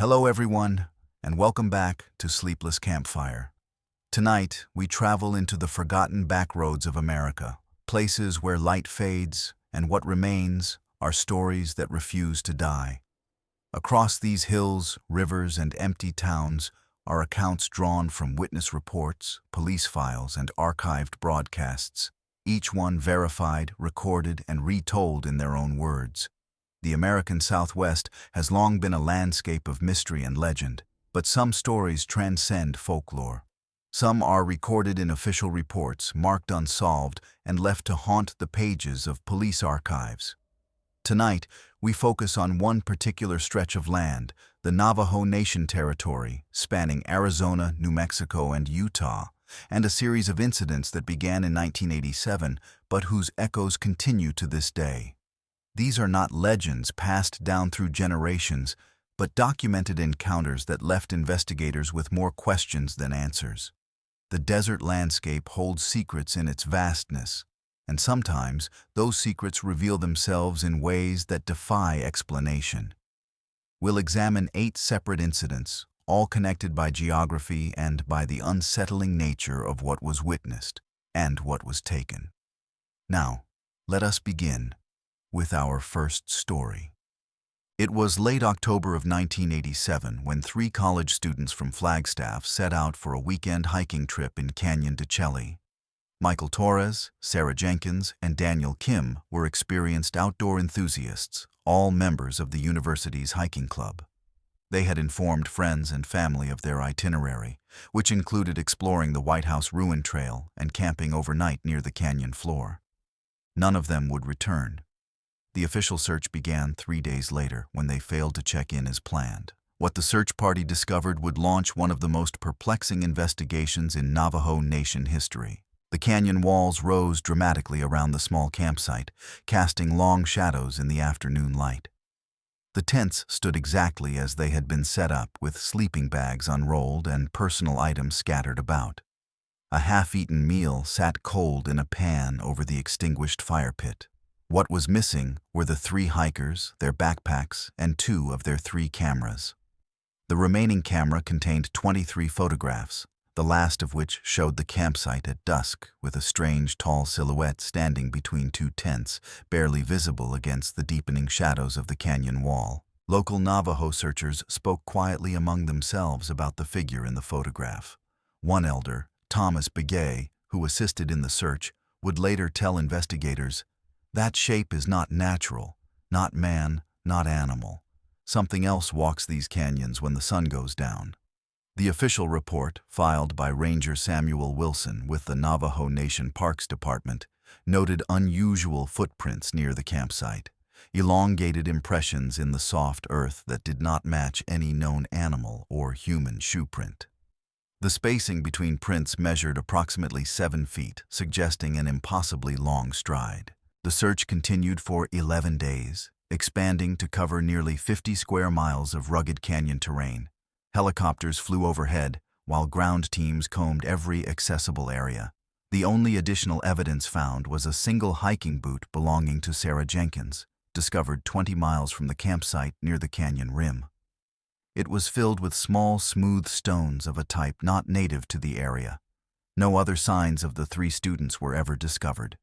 Hello everyone, and welcome back to Sleepless Campfire. Tonight, we travel into the forgotten backroads of America, places where light fades, and what remains are stories that refuse to die. Across these hills, rivers, and empty towns are accounts drawn from witness reports, police files, and archived broadcasts, each one verified, recorded, and retold in their own words. The American Southwest has long been a landscape of mystery and legend, but some stories transcend folklore. Some are recorded in official reports, marked unsolved, and left to haunt the pages of police archives. Tonight, we focus on one particular stretch of land, the Navajo Nation territory, spanning Arizona, New Mexico, and Utah, and a series of incidents that began in 1987, but whose echoes continue to this day. These are not legends passed down through generations, but documented encounters that left investigators with more questions than answers. The desert landscape holds secrets in its vastness, and sometimes those secrets reveal themselves in ways that defy explanation. We'll examine 8 separate incidents, all connected by geography and by the unsettling nature of what was witnessed and what was taken. Now, let us begin with our first story. It was late October of 1987 when 3 college students from Flagstaff set out for a weekend hiking trip in Canyon de Chelly. Michael Torres, Sarah Jenkins, and Daniel Kim were experienced outdoor enthusiasts, all members of the university's hiking club. They had informed friends and family of their itinerary, which included exploring the White House Ruin Trail and camping overnight near the canyon floor. None of them would return. The official search began 3 days later when they failed to check in as planned. What the search party discovered would launch one of the most perplexing investigations in Navajo Nation history. The canyon walls rose dramatically around the small campsite, casting long shadows in the afternoon light. The tents stood exactly as they had been set up, with sleeping bags unrolled and personal items scattered about. A half-eaten meal sat cold in a pan over the extinguished fire pit. What was missing were the 3 hikers, their backpacks, and 2 of their 3 cameras. The remaining camera contained 23 photographs, the last of which showed the campsite at dusk with a strange tall silhouette standing between 2 tents, barely visible against the deepening shadows of the canyon wall. Local Navajo searchers spoke quietly among themselves about the figure in the photograph. One elder, Thomas Begay, who assisted in the search, would later tell investigators, "That shape is not natural, not man, not animal. Something else walks these canyons when the sun goes down." The official report, filed by Ranger Samuel Wilson with the Navajo Nation Parks Department, noted unusual footprints near the campsite, elongated impressions in the soft earth that did not match any known animal or human shoe print. The spacing between prints measured approximately 7 feet, suggesting an impossibly long stride. The search continued for 11 days, expanding to cover nearly 50 square miles of rugged canyon terrain. Helicopters flew overhead, while ground teams combed every accessible area. The only additional evidence found was a single hiking boot belonging to Sarah Jenkins, discovered 20 miles from the campsite near the canyon rim. It was filled with small, smooth stones of a type not native to the area. No other signs of the 3 students were ever discovered.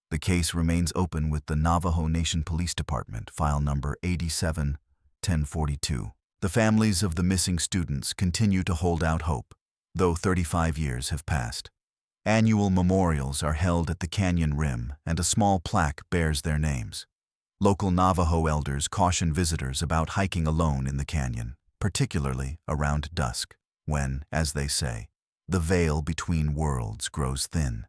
The case remains open with the Navajo Nation Police Department, file number 87-1042. The families of the missing students continue to hold out hope, though 35 years have passed. Annual memorials are held at the canyon rim, and a small plaque bears their names. Local Navajo elders caution visitors about hiking alone in the canyon, particularly around dusk, when, as they say, the veil between worlds grows thin.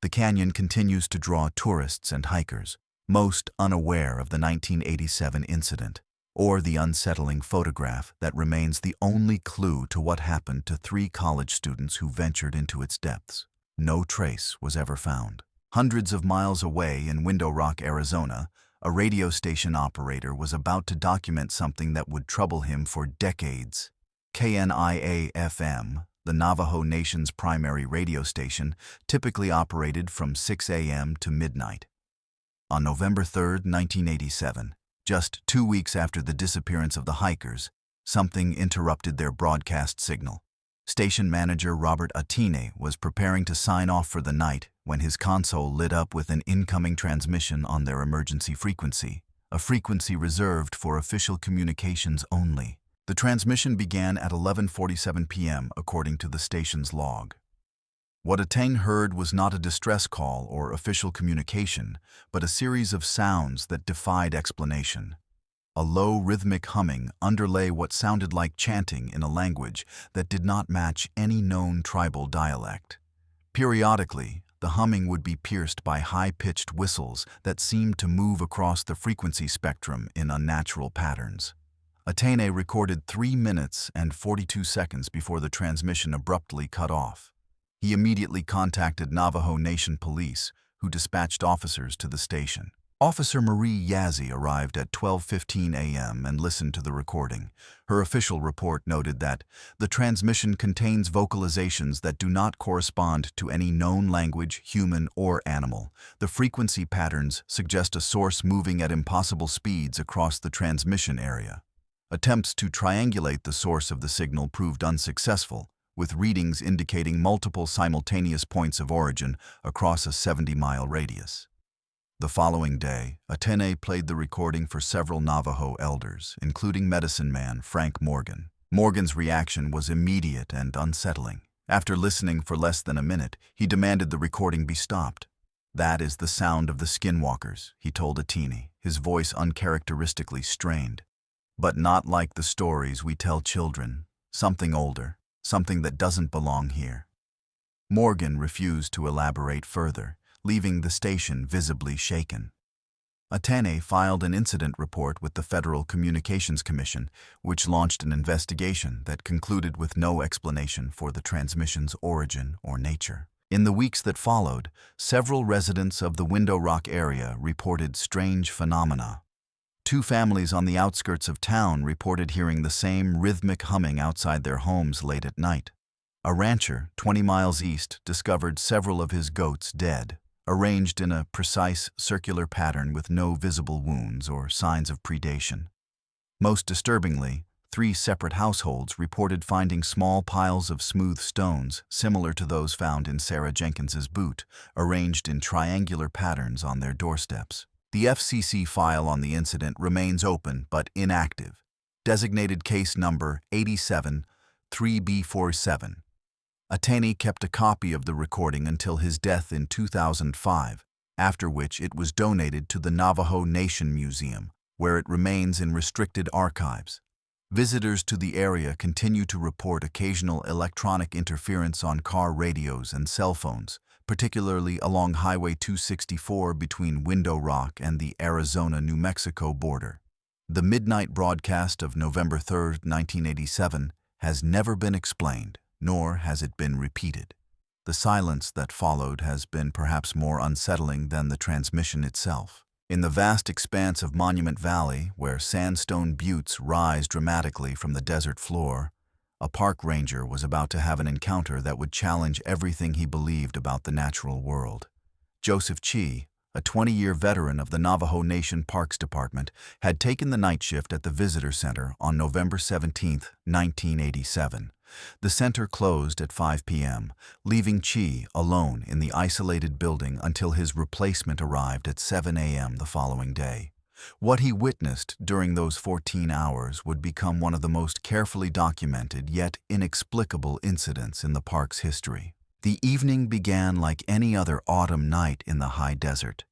The canyon continues to draw tourists and hikers, most unaware of the 1987 incident, or the unsettling photograph that remains the only clue to what happened to 3 college students who ventured into its depths. No trace was ever found. Hundreds of miles away in Window Rock, Arizona, a radio station operator was about to document something that would trouble him for decades. KNIA-FM, the Navajo Nation's primary radio station, typically operated from 6 a.m. to midnight. On November 3, 1987, just 2 weeks after the disappearance of the hikers, something interrupted their broadcast signal. Station manager Robert Atine was preparing to sign off for the night when his console lit up with an incoming transmission on their emergency frequency, a frequency reserved for official communications only. The transmission began at 11:47 p.m. according to the station's log. What Atane heard was not a distress call or official communication, but a series of sounds that defied explanation. A low rhythmic humming underlay what sounded like chanting in a language that did not match any known tribal dialect. Periodically, the humming would be pierced by high-pitched whistles that seemed to move across the frequency spectrum in unnatural patterns. Atene recorded 3 minutes and 42 seconds before the transmission abruptly cut off. He immediately contacted Navajo Nation police, who dispatched officers to the station. Officer Marie Yazzie arrived at 12:15 a.m. and listened to the recording. Her official report noted that the transmission contains vocalizations that do not correspond to any known language, human or animal. The frequency patterns suggest a source moving at impossible speeds across the transmission area. Attempts to triangulate the source of the signal proved unsuccessful, with readings indicating multiple simultaneous points of origin across a 70-mile radius. The following day, Atene played the recording for several Navajo elders, including medicine man Frank Morgan. Morgan's reaction was immediate and unsettling. After listening for less than a minute, he demanded the recording be stopped. "That is the sound of the skinwalkers," he told Atene, his voice uncharacteristically strained. "But not like the stories we tell children. Something older, something that doesn't belong here." Morgan refused to elaborate further, leaving the station visibly shaken. Atene filed an incident report with the Federal Communications Commission, which launched an investigation that concluded with no explanation for the transmission's origin or nature. In the weeks that followed, several residents of the Window Rock area reported strange phenomena. 2 families on the outskirts of town reported hearing the same rhythmic humming outside their homes late at night. A rancher 20 miles east discovered several of his goats dead, arranged in a precise circular pattern with no visible wounds or signs of predation. Most disturbingly, 3 separate households reported finding small piles of smooth stones similar to those found in Sarah Jenkins's boot, arranged in triangular patterns on their doorsteps. The FCC file on the incident remains open but inactive, designated case number 87-3B47. Atene kept a copy of the recording until his death in 2005, after which it was donated to the Navajo Nation Museum, where it remains in restricted archives. Visitors to the area continue to report occasional electronic interference on car radios and cell phones, particularly along Highway 264 between Window Rock and the Arizona-New Mexico border. The midnight broadcast of November 3, 1987, has never been explained, nor has it been repeated. The silence that followed has been perhaps more unsettling than the transmission itself. In the vast expanse of Monument Valley, where sandstone buttes rise dramatically from the desert floor, a park ranger was about to have an encounter that would challenge everything he believed about the natural world. Joseph Chi, a 20-year veteran of the Navajo Nation Parks Department, had taken the night shift at the Visitor Center on November 17, 1987. The center closed at 5 p.m., leaving Chi alone in the isolated building until his replacement arrived at 7 a.m. the following day. What he witnessed during those 14 hours would become one of the most carefully documented yet inexplicable incidents in the park's history. The evening began like any other autumn night in the high desert.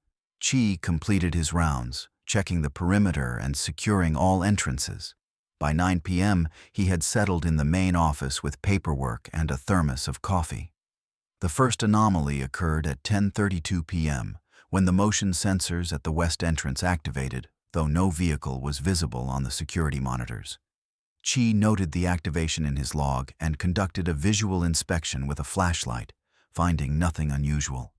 Chi completed his rounds, checking the perimeter and securing all entrances. By 9 p.m., he had settled in the main office with paperwork and a thermos of coffee. The first anomaly occurred at 10:32 p.m., when the motion sensors at the west entrance activated, though no vehicle was visible on the security monitors. Chi noted the activation in his log and conducted a visual inspection with a flashlight, finding nothing unusual.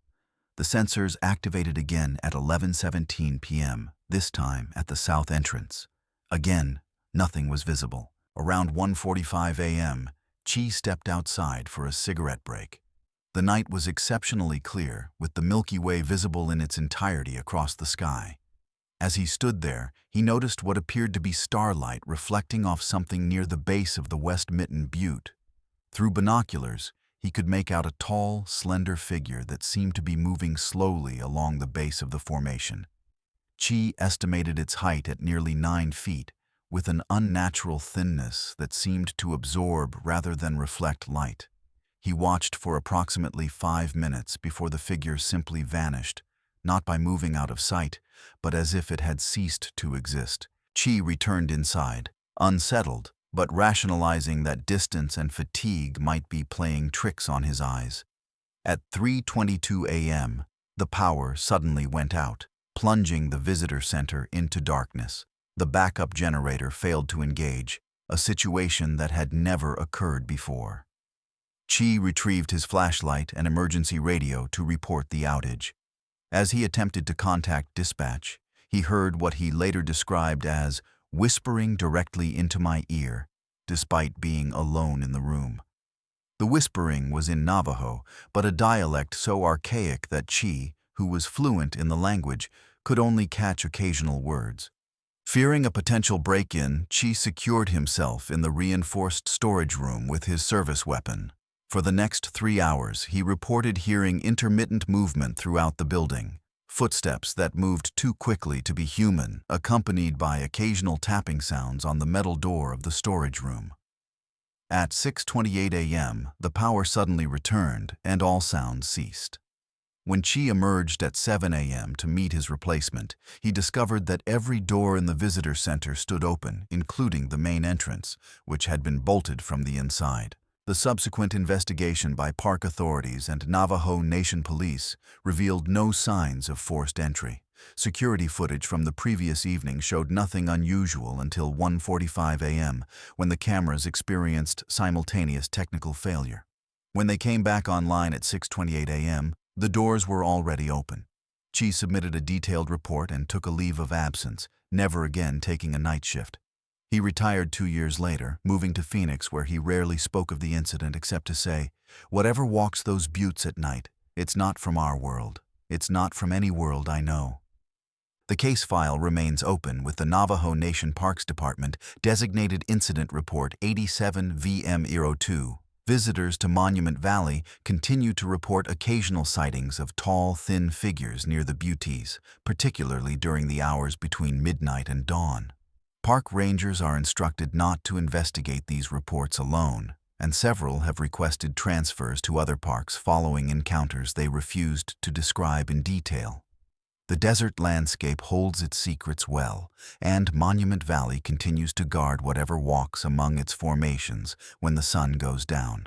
The sensors activated again at 11:17 p.m., this time at the south entrance. Again, nothing was visible. Around 1:45 a.m., Chi stepped outside for a cigarette break. The night was exceptionally clear, with the Milky Way visible in its entirety across the sky. As he stood there, he noticed what appeared to be starlight reflecting off something near the base of the West Mitten Butte. Through binoculars, he could make out a tall, slender figure that seemed to be moving slowly along the base of the formation. Chi estimated its height at nearly 9 feet, with an unnatural thinness that seemed to absorb rather than reflect light. He watched for approximately 5 minutes before the figure simply vanished, not by moving out of sight, but as if it had ceased to exist. Chi returned inside, unsettled, but rationalizing that distance and fatigue might be playing tricks on his eyes. At 3:22 a.m., the power suddenly went out, plunging the visitor center into darkness. The backup generator failed to engage, a situation that had never occurred before. Chi retrieved his flashlight and emergency radio to report the outage. As he attempted to contact dispatch, he heard what he later described as whispering directly into my ear, despite being alone in the room. The whispering was in Navajo, but a dialect so archaic that Chi, who was fluent in the language, could only catch occasional words. Fearing a potential break-in, Chi secured himself in the reinforced storage room with his service weapon. For the next 3 hours, he reported hearing intermittent movement throughout the building, footsteps that moved too quickly to be human, accompanied by occasional tapping sounds on the metal door of the storage room. At 6:28 a.m., the power suddenly returned and all sounds ceased. When Chi emerged at 7 a.m. to meet his replacement, he discovered that every door in the visitor center stood open, including the main entrance, which had been bolted from the inside. The subsequent investigation by park authorities and Navajo Nation police revealed no signs of forced entry. Security footage from the previous evening showed nothing unusual until 1:45 a.m., when the cameras experienced simultaneous technical failure. When they came back online at 6:28 a.m., the doors were already open. Chi submitted a detailed report and took a leave of absence, never again taking a night shift. He retired 2 years later, moving to Phoenix, where he rarely spoke of the incident except to say, "Whatever walks those buttes at night, it's not from our world. It's not from any world I know." The case file remains open with the Navajo Nation Parks Department designated Incident Report 87VM02. Visitors to Monument Valley continue to report occasional sightings of tall, thin figures near the buttes, particularly during the hours between midnight and dawn. Park rangers are instructed not to investigate these reports alone, and several have requested transfers to other parks following encounters they refused to describe in detail. The desert landscape holds its secrets well, and Monument Valley continues to guard whatever walks among its formations when the sun goes down.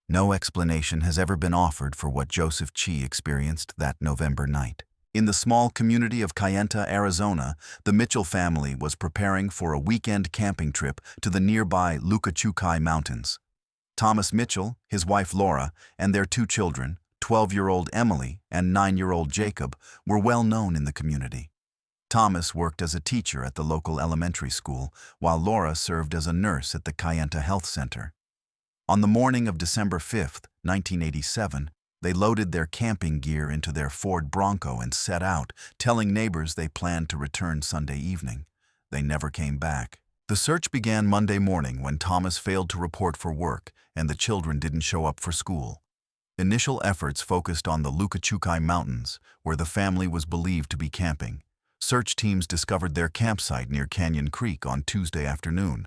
No explanation has ever been offered for what Joseph Chi experienced that November night. In the small community of Kayenta, Arizona, the Mitchell family was preparing for a weekend camping trip to the nearby Lukachukai Mountains. Thomas Mitchell, his wife Laura, and their 2 children, 12-year-old Emily and 9-year-old Jacob, were well known in the community. Thomas worked as a teacher at the local elementary school, while Laura served as a nurse at the Kayenta Health Center. On the morning of December 5, 1987, they loaded their camping gear into their Ford Bronco and set out, telling neighbors they planned to return Sunday evening. They never came back. The search began Monday morning when Thomas failed to report for work and the children didn't show up for school. Initial efforts focused on the Lukachukai Mountains, where the family was believed to be camping. Search teams discovered their campsite near Canyon Creek on Tuesday afternoon.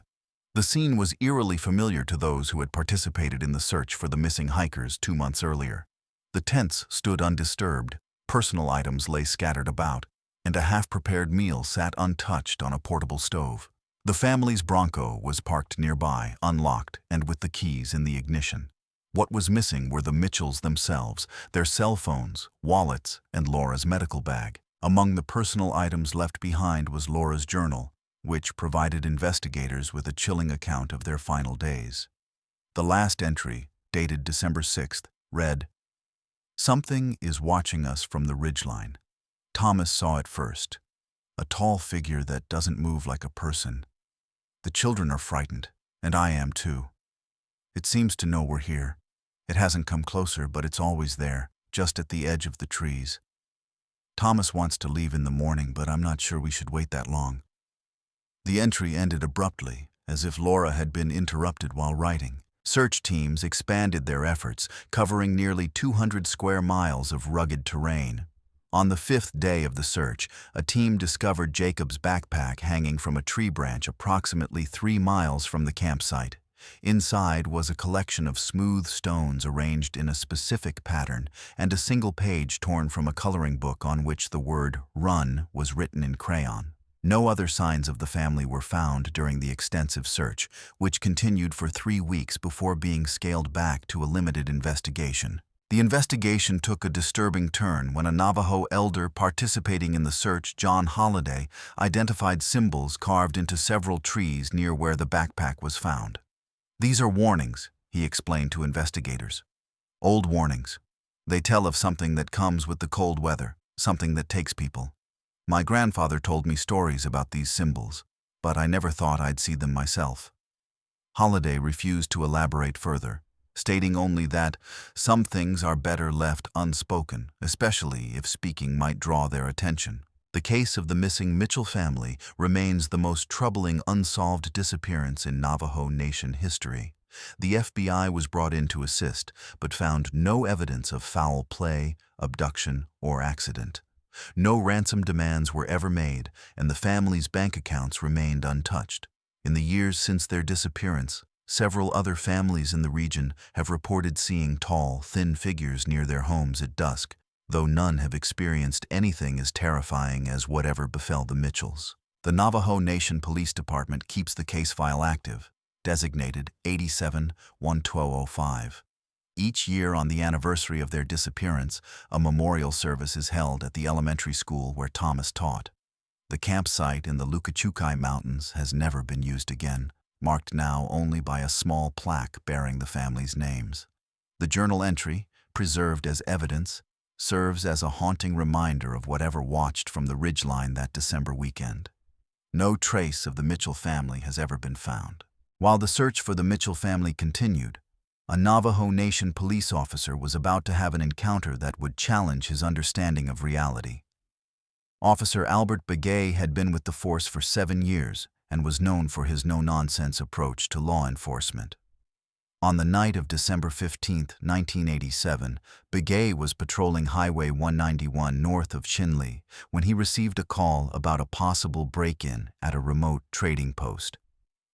The scene was eerily familiar to those who had participated in the search for the missing hikers 2 months earlier. The tents stood undisturbed, personal items lay scattered about, and a half-prepared meal sat untouched on a portable stove. The family's Bronco was parked nearby, unlocked, and with the keys in the ignition. What was missing were the Mitchells themselves, their cell phones, wallets, and Laura's medical bag. Among the personal items left behind was Laura's journal, which provided investigators with a chilling account of their final days. The last entry, dated December 6th, read, "Something is watching us from the ridgeline. Thomas saw it first. A tall figure that doesn't move like a person. The children are frightened, and I am too. It seems to know we're here. It hasn't come closer, but it's always there, just at the edge of the trees. Thomas wants to leave in the morning, but I'm not sure we should wait that long." The entry ended abruptly, as if Laura had been interrupted while writing. Search teams expanded their efforts, covering nearly 200 square miles of rugged terrain. On the 5th day of the search, a team discovered Jacob's backpack hanging from a tree branch approximately 3 miles from the campsite. Inside was a collection of smooth stones arranged in a specific pattern and a single page torn from a coloring book on which the word "run" was written in crayon. No other signs of the family were found during the extensive search, which continued for 3 weeks before being scaled back to a limited investigation. The investigation took a disturbing turn when a Navajo elder participating in the search, John Holliday, identified symbols carved into several trees near where the backpack was found. "These are warnings," he explained to investigators. "Old warnings. They tell of something that comes with the cold weather, something that takes people. My grandfather told me stories about these symbols, but I never thought I'd see them myself." Holliday refused to elaborate further, stating only that some things are better left unspoken, especially if speaking might draw their attention. The case of the missing Mitchell family remains the most troubling unsolved disappearance in Navajo Nation history. The FBI was brought in to assist, but found no evidence of foul play, abduction, or accident. No ransom demands were ever made, and the family's bank accounts remained untouched. In the years since their disappearance, several other families in the region have reported seeing tall, thin figures near their homes at dusk, though none have experienced anything as terrifying as whatever befell the Mitchells. The Navajo Nation Police Department keeps the case file active, designated 87-1205. Each year on the anniversary of their disappearance, a memorial service is held at the elementary school where Thomas taught. The campsite in the Lukachukai Mountains has never been used again, marked now only by a small plaque bearing the family's names. The journal entry, preserved as evidence, serves as a haunting reminder of whatever watched from the ridgeline that December weekend. No trace of the Mitchell family has ever been found. While the search for the Mitchell family continued, a Navajo Nation police officer was about to have an encounter that would challenge his understanding of reality. Officer Albert Begay had been with the force for 7 years and was known for his no-nonsense approach to law enforcement. On the night of December 15, 1987, Begay was patrolling Highway 191 north of Chinle when he received a call about a possible break-in at a remote trading post.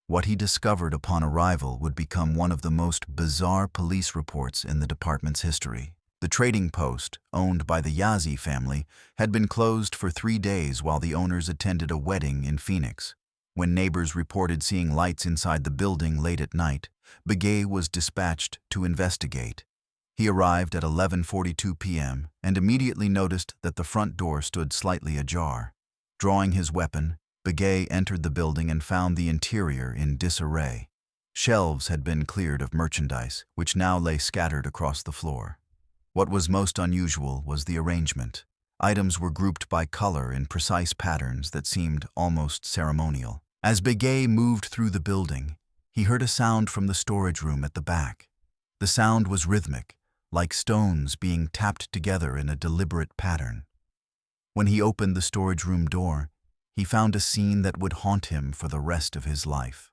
What he discovered upon arrival would become one of the most bizarre police reports in the department's history. The trading post, owned by the Yazzie family, had been closed for 3 days while the owners attended a wedding in Phoenix. When neighbors reported seeing lights inside the building late at night, Begay was dispatched to investigate. He arrived at 11:42 p.m. and immediately noticed that the front door stood slightly ajar. Drawing his weapon, Begay entered the building and found the interior in disarray. Shelves had been cleared of merchandise, which now lay scattered across the floor. What was most unusual was the arrangement. Items were grouped by color in precise patterns that seemed almost ceremonial. As Begay moved through the building, he heard a sound from the storage room at the back. The sound was rhythmic, like stones being tapped together in a deliberate pattern. When he opened the storage room door, he found a scene that would haunt him for the rest of his life.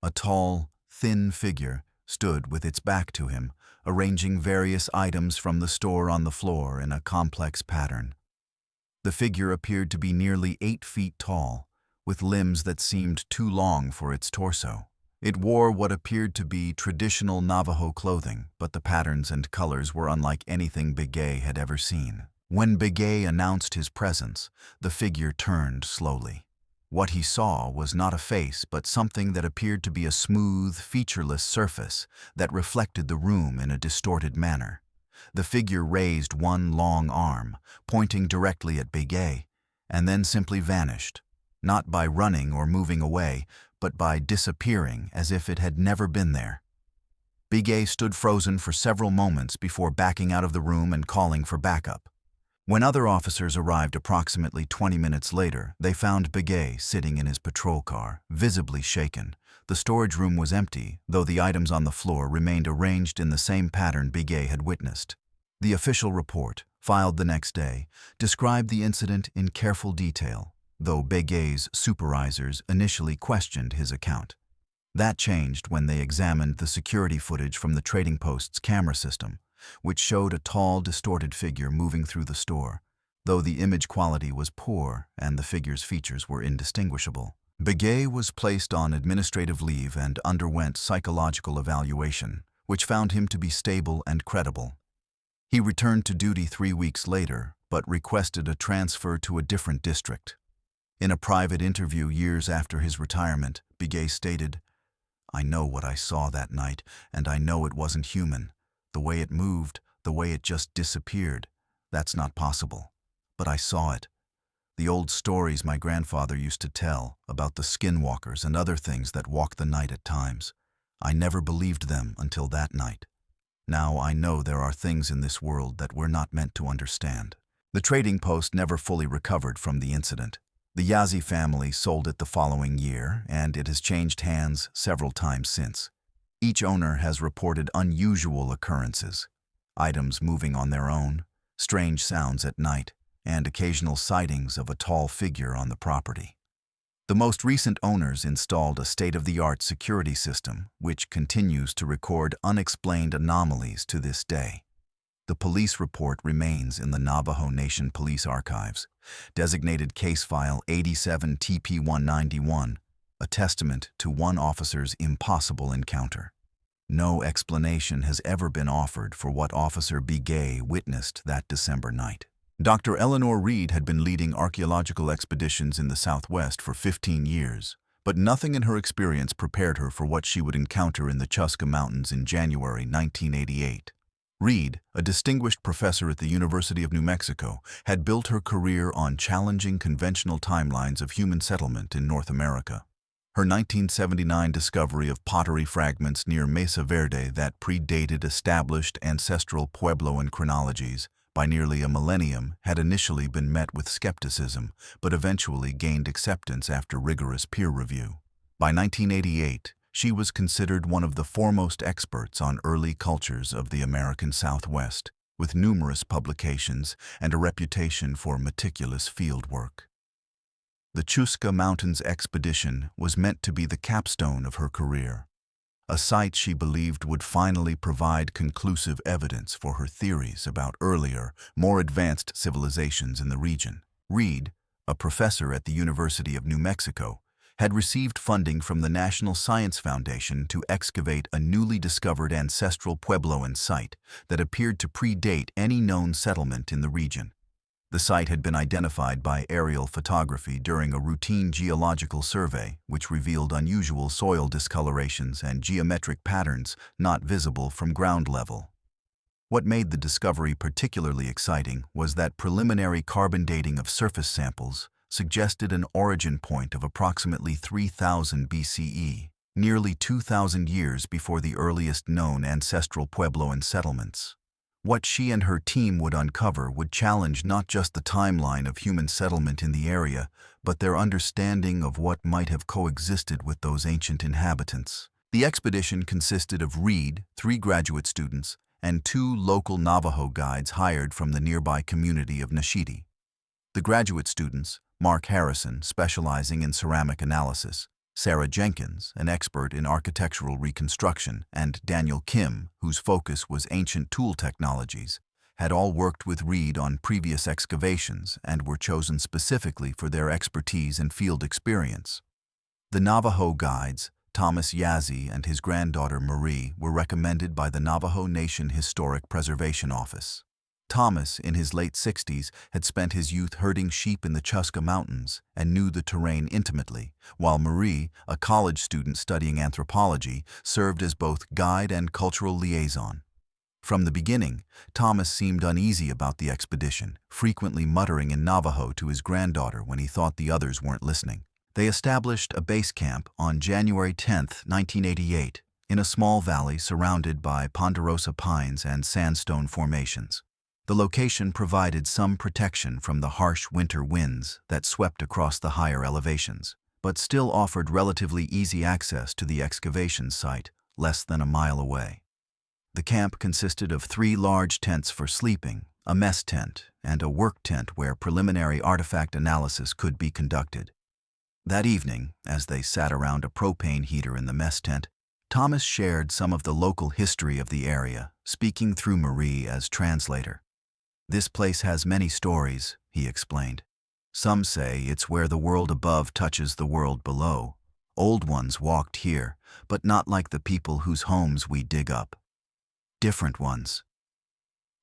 A tall, thin figure stood with its back to him, arranging various items from the store on the floor in a complex pattern. The figure appeared to be nearly 8 feet tall, with limbs that seemed too long for its torso. It wore what appeared to be traditional Navajo clothing, but the patterns and colors were unlike anything Begay had ever seen. When Begay announced his presence, the figure turned slowly. What he saw was not a face, but something that appeared to be a smooth, featureless surface that reflected the room in a distorted manner. The figure raised one long arm, pointing directly at Begay, and then simply vanished, not by running or moving away, but by disappearing as if it had never been there. Begay stood frozen for several moments before backing out of the room and calling for backup. When other officers arrived approximately 20 minutes later, they found Begay sitting in his patrol car, visibly shaken. The storage room was empty, though the items on the floor remained arranged in the same pattern Begay had witnessed. The official report, filed the next day, described the incident in careful detail, though Begay's supervisors initially questioned his account. That changed when they examined the security footage from the trading post's camera system, which showed a tall, distorted figure moving through the store, though the image quality was poor and the figure's features were indistinguishable. Begay was placed on administrative leave and underwent psychological evaluation, which found him to be stable and credible. He returned to duty 3 weeks later, but requested a transfer to a different district. In a private interview years after his retirement, Begay stated, "I know what I saw that night, and I know it wasn't human. The way it moved, the way it just disappeared, that's not possible. But I saw it. The old stories my grandfather used to tell about the skinwalkers and other things that walk the night at times. I never believed them until that night. Now I know there are things in this world that we're not meant to understand." The trading post never fully recovered from the incident. The Yazzie family sold it the following year, and it has changed hands several times since. Each owner has reported unusual occurrences: items moving on their own, strange sounds at night, and occasional sightings of a tall figure on the property. The most recent owners installed a state-of-the-art security system, which continues to record unexplained anomalies to this day. The police report remains in the Navajo Nation Police Archives, designated Case File 87 TP-191, a testament to one officer's impossible encounter. No explanation has ever been offered for what Officer Begay witnessed that December night. Dr. Eleanor Reed had been leading archaeological expeditions in the Southwest for 15 years, but nothing in her experience prepared her for what she would encounter in the Chusca Mountains in January 1988. Reed, a distinguished professor at the University of New Mexico, had built her career on challenging conventional timelines of human settlement in North America. Her 1979 discovery of pottery fragments near Mesa Verde that predated established ancestral Puebloan chronologies by nearly a millennium had initially been met with skepticism, but eventually gained acceptance after rigorous peer review. By 1988, she was considered one of the foremost experts on early cultures of the American Southwest, with numerous publications and a reputation for meticulous fieldwork. The Chusca Mountains expedition was meant to be the capstone of her career, a site she believed would finally provide conclusive evidence for her theories about earlier, more advanced civilizations in the region. Reed, a professor at the University of New Mexico, had received funding from the National Science Foundation to excavate a newly discovered ancestral Puebloan site that appeared to predate any known settlement in the region. The site had been identified by aerial photography during a routine geological survey, which revealed unusual soil discolorations and geometric patterns not visible from ground level. What made the discovery particularly exciting was that preliminary carbon dating of surface samples suggested an origin point of approximately 3000 BCE, nearly 2,000 years before the earliest known ancestral Puebloan settlements. What she and her team would uncover would challenge not just the timeline of human settlement in the area, but their understanding of what might have coexisted with those ancient inhabitants. The expedition consisted of Reed, 3 graduate students, and 2 local Navajo guides hired from the nearby community of Nashidi. The graduate students, Mark Harrison, specializing in ceramic analysis, Sarah Jenkins, an expert in architectural reconstruction, and Daniel Kim, whose focus was ancient tool technologies, had all worked with Reed on previous excavations and were chosen specifically for their expertise and field experience. The Navajo guides, Thomas Yazzie and his granddaughter Marie, were recommended by the Navajo Nation Historic Preservation Office. Thomas, in his late 60s, had spent his youth herding sheep in the Chusca Mountains and knew the terrain intimately, while Marie, a college student studying anthropology, served as both guide and cultural liaison. From the beginning, Thomas seemed uneasy about the expedition, frequently muttering in Navajo to his granddaughter when he thought the others weren't listening. They established a base camp on January 10, 1988, in a small valley surrounded by ponderosa pines and sandstone formations. The location provided some protection from the harsh winter winds that swept across the higher elevations, but still offered relatively easy access to the excavation site, less than a mile away. The camp consisted of 3 large tents for sleeping a mess tent, and a work tent where preliminary artifact analysis could be conducted. That evening, as they sat around a propane heater in the mess tent, Thomas shared some of the local history of the area, speaking through Marie as translator. "This place has many stories," he explained. "Some say it's where the world above touches the world below. Old ones walked here, but not like the people whose homes we dig up. Different ones."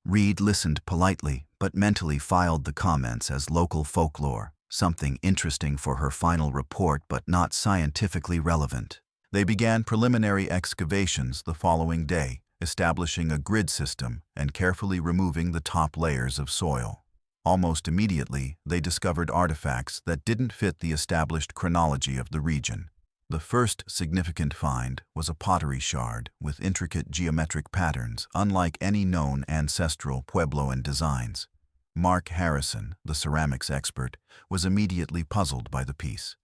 Reed listened politely, but mentally filed the comments as local folklore, something interesting for her final report but not scientifically relevant. They began preliminary excavations the following day, establishing a grid system and carefully removing the top layers of soil. Almost immediately, they discovered artifacts that didn't fit the established chronology of the region. The first significant find was a pottery shard with intricate geometric patterns unlike any known ancestral Puebloan designs. Mark Harrison, the ceramics expert, was immediately puzzled by the piece.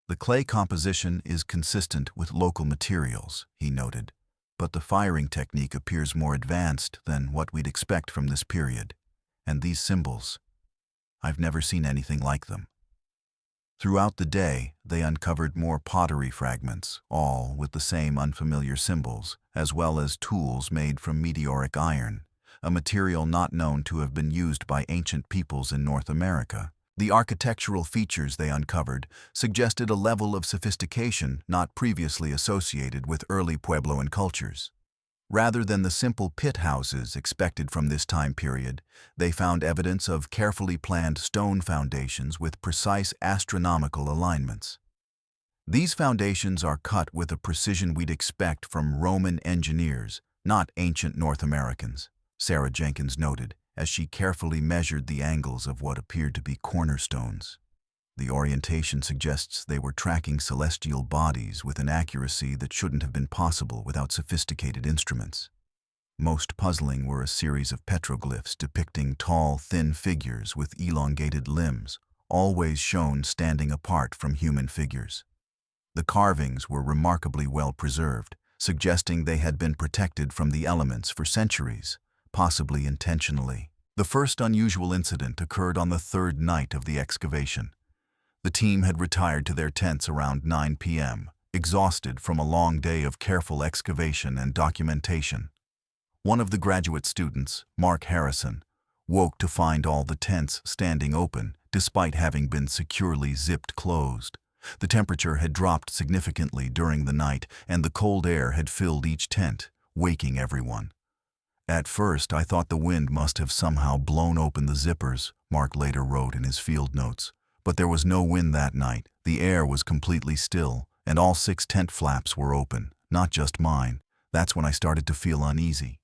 "The clay composition is consistent with local materials," he noted, "but the firing technique appears more advanced than what we'd expect from this period. And these symbols, I've never seen anything like them." Throughout the day, they uncovered more pottery fragments, all with the same unfamiliar symbols, as well as tools made from meteoric iron, a material not known to have been used by ancient peoples in North America. The architectural features they uncovered suggested a level of sophistication not previously associated with early Puebloan cultures. Rather than the simple pit houses expected from this time period, they found evidence of carefully planned stone foundations with precise astronomical alignments. "These foundations are cut with a precision we'd expect from Roman engineers, not ancient North Americans," Sarah Jenkins noted, as she carefully measured the angles of what appeared to be cornerstones. "The orientation suggests they were tracking celestial bodies with an accuracy that shouldn't have been possible without sophisticated instruments." Most puzzling were a series of petroglyphs depicting tall, thin figures with elongated limbs, always shown standing apart from human figures. The carvings were remarkably well preserved, suggesting they had been protected from the elements for centuries, possibly intentionally. The first unusual incident occurred on the third night of the excavation. The team had retired to their tents around 9 p.m., exhausted from a long day of careful excavation and documentation. One of the graduate students, Mark Harrison, woke to find all the tents standing open, despite having been securely zipped closed. The temperature had dropped significantly during the night, and the cold air had filled each tent, waking everyone. "At first, I thought the wind must have somehow blown open the zippers," Mark later wrote in his field notes. "But there was no wind that night. The air was completely still, and all 6 tent flaps were open, not just mine. That's when I started to feel uneasy."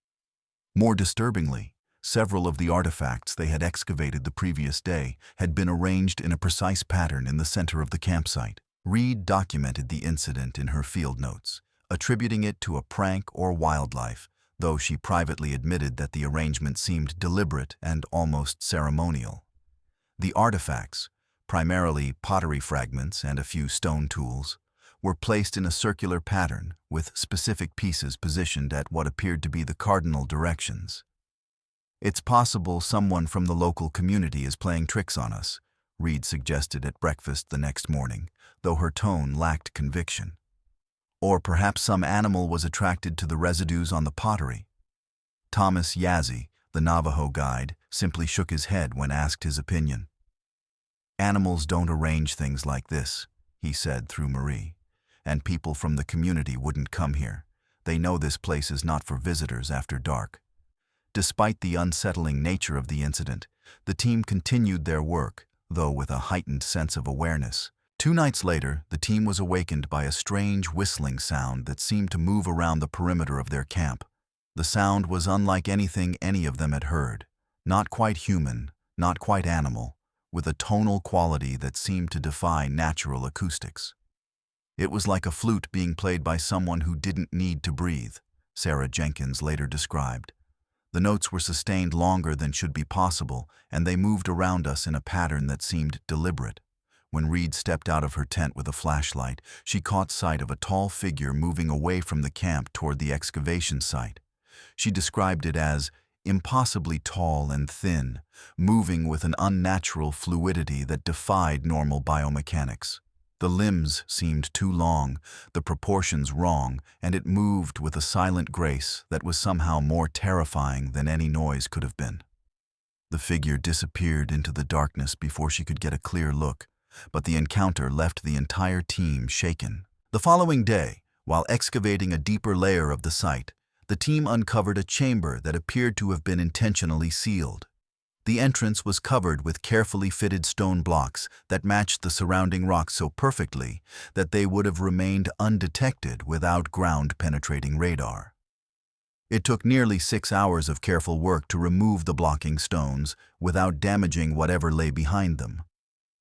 More disturbingly, several of the artifacts they had excavated the previous day had been arranged in a precise pattern in the center of the campsite. Reed documented the incident in her field notes, attributing it to a prank or wildlife, though she privately admitted that the arrangement seemed deliberate and almost ceremonial. The artifacts, primarily pottery fragments and a few stone tools, were placed in a circular pattern with specific pieces positioned at what appeared to be the cardinal directions. "It's possible someone from the local community is playing tricks on us," Reed suggested at breakfast the next morning, though her tone lacked conviction. "Or perhaps some animal was attracted to the residues on the pottery." Thomas Yazzie, the Navajo guide, simply shook his head when asked his opinion. "Animals don't arrange things like this," he said through Marie, "and people from the community wouldn't come here. They know this place is not for visitors after dark." Despite the unsettling nature of the incident, the team continued their work, though with a heightened sense of awareness. 2 nights later, the team was awakened by a strange whistling sound that seemed to move around the perimeter of their camp. The sound was unlike anything any of them had heard. Not quite human, not quite animal, with a tonal quality that seemed to defy natural acoustics. "It was like a flute being played by someone who didn't need to breathe," Sarah Jenkins later described. "The notes were sustained longer than should be possible, and they moved around us in a pattern that seemed deliberate." When Reed stepped out of her tent with a flashlight, she caught sight of a tall figure moving away from the camp toward the excavation site. She described it as impossibly tall and thin, moving with an unnatural fluidity that defied normal biomechanics. The limbs seemed too long, the proportions wrong, and it moved with a silent grace that was somehow more terrifying than any noise could have been. The figure disappeared into the darkness before she could get a clear look, but the encounter left the entire team shaken. The following day, while excavating a deeper layer of the site, the team uncovered a chamber that appeared to have been intentionally sealed. The entrance was covered with carefully fitted stone blocks that matched the surrounding rocks so perfectly that they would have remained undetected without ground-penetrating radar. It took nearly 6 hours of careful work to remove the blocking stones without damaging whatever lay behind them.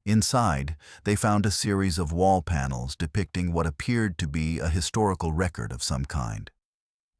Inside, they found a series of wall panels depicting what appeared to be a historical record of some kind.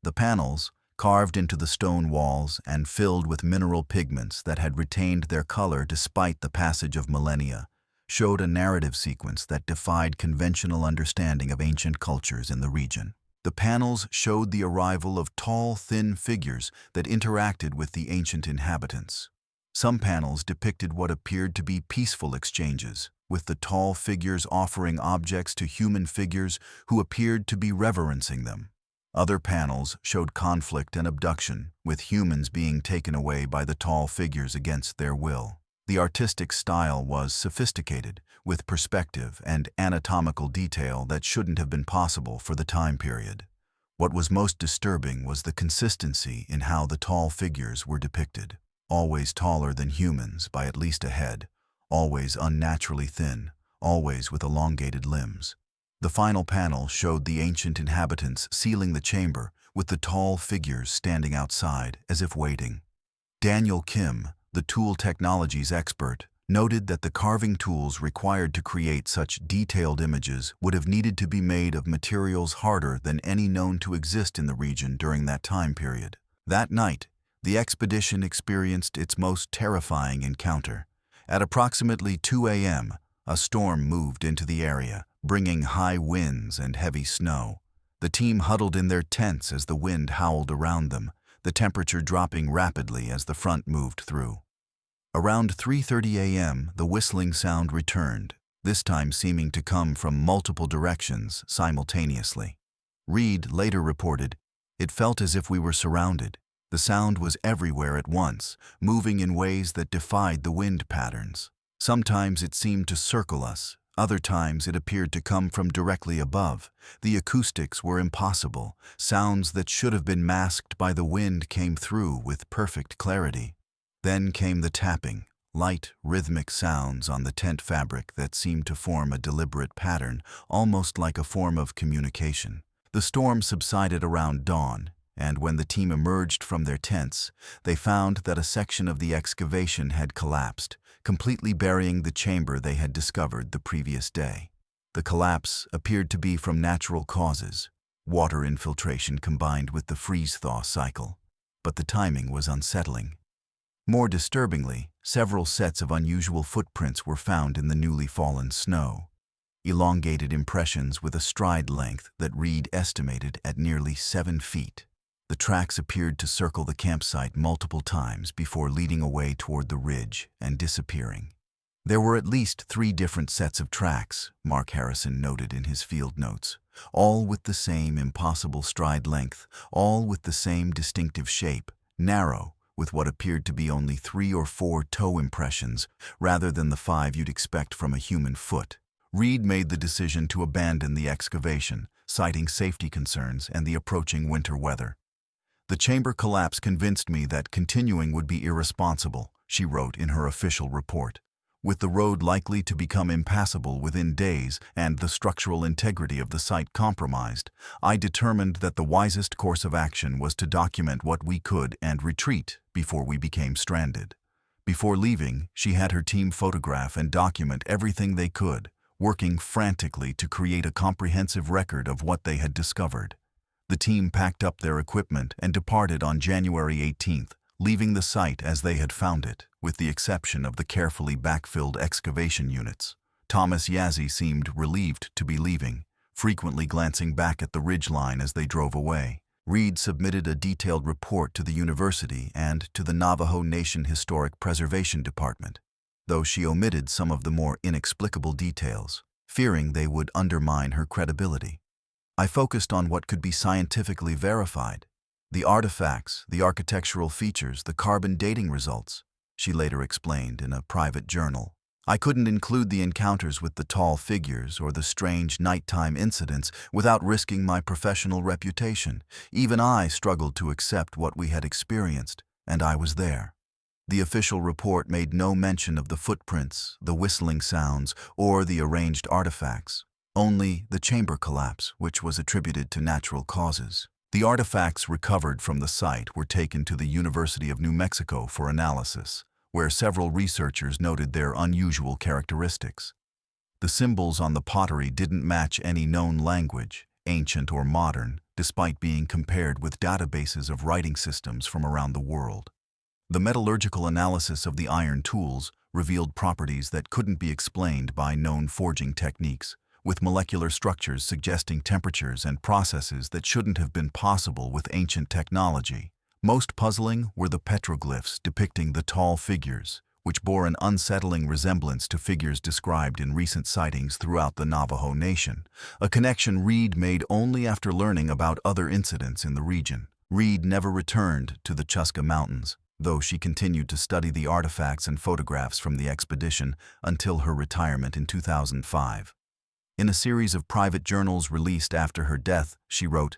The panels, carved into the stone walls and filled with mineral pigments that had retained their color despite the passage of millennia, showed a narrative sequence that defied conventional understanding of ancient cultures in the region. The panels showed the arrival of tall, thin figures that interacted with the ancient inhabitants. Some panels depicted what appeared to be peaceful exchanges, with the tall figures offering objects to human figures who appeared to be reverencing them. Other panels showed conflict and abduction, with humans being taken away by the tall figures against their will. The artistic style was sophisticated, with perspective and anatomical detail that shouldn't have been possible for the time period. What was most disturbing was the consistency in how the tall figures were depicted. Always taller than humans by at least a head, always unnaturally thin, always with elongated limbs. The final panel showed the ancient inhabitants sealing the chamber, with the tall figures standing outside as if waiting. Daniel Kim, the tool technologies expert, noted that the carving tools required to create such detailed images would have needed to be made of materials harder than any known to exist in the region during that time period. That night, the expedition experienced its most terrifying encounter. At approximately 2 a.m., a storm moved into the area, bringing high winds and heavy snow. The team huddled in their tents as the wind howled around them, the temperature dropping rapidly as the front moved through. Around 3:30 a.m., the whistling sound returned, this time seeming to come from multiple directions simultaneously. Reed later reported, "It felt as if we were surrounded. The sound was everywhere at once, moving in ways that defied the wind patterns. Sometimes it seemed to circle us, other times it appeared to come from directly above. The acoustics were impossible. Sounds that should have been masked by the wind came through with perfect clarity. Then came the tapping, light, rhythmic sounds on the tent fabric that seemed to form a deliberate pattern, almost like a form of communication. The storm subsided around dawn, and when the team emerged from their tents, they found that a section of the excavation had collapsed, completely burying the chamber they had discovered the previous day. The collapse appeared to be from natural causes, water infiltration combined with the freeze-thaw cycle, but the timing was unsettling. More disturbingly, several sets of unusual footprints were found in the newly fallen snow, elongated impressions with a stride length that Reed estimated at nearly 7 feet. The tracks appeared to circle the campsite multiple times before leading away toward the ridge and disappearing. There were at least 3 different sets of tracks, Mark Harrison noted in his field notes, all with the same impossible stride length, all with the same distinctive shape, narrow, with what appeared to be only 3 or 4 toe impressions, rather than the 5 you'd expect from a human foot. Reed made the decision to abandon the excavation, citing safety concerns and the approaching winter weather. "The chamber collapse convinced me that continuing would be irresponsible," she wrote in her official report. "With the road likely to become impassable within days and the structural integrity of the site compromised, I determined that the wisest course of action was to document what we could and retreat before we became stranded." Before leaving, she had her team photograph and document everything they could, working frantically to create a comprehensive record of what they had discovered. The team packed up their equipment and departed on January 18th, leaving the site as they had found it, with the exception of the carefully backfilled excavation units. Thomas Yazzie seemed relieved to be leaving, frequently glancing back at the ridgeline as they drove away. Reed submitted a detailed report to the university and to the Navajo Nation Historic Preservation Department, though she omitted some of the more inexplicable details, fearing they would undermine her credibility. I focused on what could be scientifically verified: the artifacts, the architectural features, the carbon dating results, she later explained in a private journal. I couldn't include the encounters with the tall figures or the strange nighttime incidents without risking my professional reputation. Even I struggled to accept what we had experienced, and I was there. The official report made no mention of the footprints, the whistling sounds, or the arranged artifacts. Only the chamber collapse, which was attributed to natural causes. The artifacts recovered from the site were taken to the University of New Mexico for analysis, where several researchers noted their unusual characteristics. The symbols on the pottery didn't match any known language, ancient or modern, despite being compared with databases of writing systems from around the world. The metallurgical analysis of the iron tools revealed properties that couldn't be explained by known forging techniques, with molecular structures suggesting temperatures and processes that shouldn't have been possible with ancient technology. Most puzzling were the petroglyphs depicting the tall figures, which bore an unsettling resemblance to figures described in recent sightings throughout the Navajo Nation, a connection Reed made only after learning about other incidents in the region. Reed never returned to the Chuska Mountains, though she continued to study the artifacts and photographs from the expedition until her retirement in 2005. In a series of private journals released after her death, she wrote,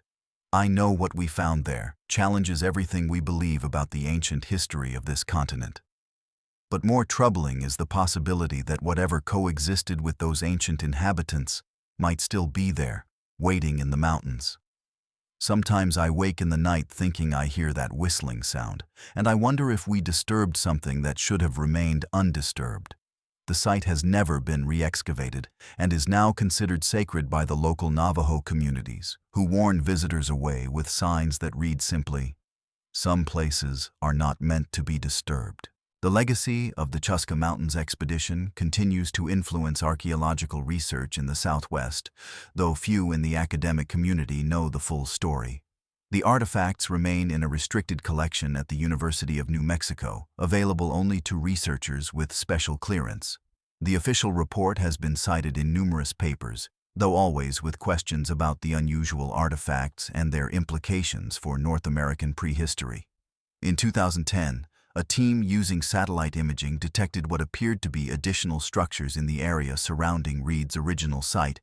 "I know what we found there challenges everything we believe about the ancient history of this continent. But more troubling is the possibility that whatever coexisted with those ancient inhabitants might still be there, waiting in the mountains. Sometimes I wake in the night thinking I hear that whistling sound, and I wonder if we disturbed something that should have remained undisturbed." The site has never been re-excavated and is now considered sacred by the local Navajo communities, who warn visitors away with signs that read simply, "Some places are not meant to be disturbed." The legacy of the Chuska Mountains expedition continues to influence archaeological research in the Southwest, though few in the academic community know the full story. The artifacts remain in a restricted collection at the University of New Mexico, available only to researchers with special clearance. The official report has been cited in numerous papers, though always with questions about the unusual artifacts and their implications for North American prehistory. In 2010, a team using satellite imaging detected what appeared to be additional structures in the area surrounding Reed's original site,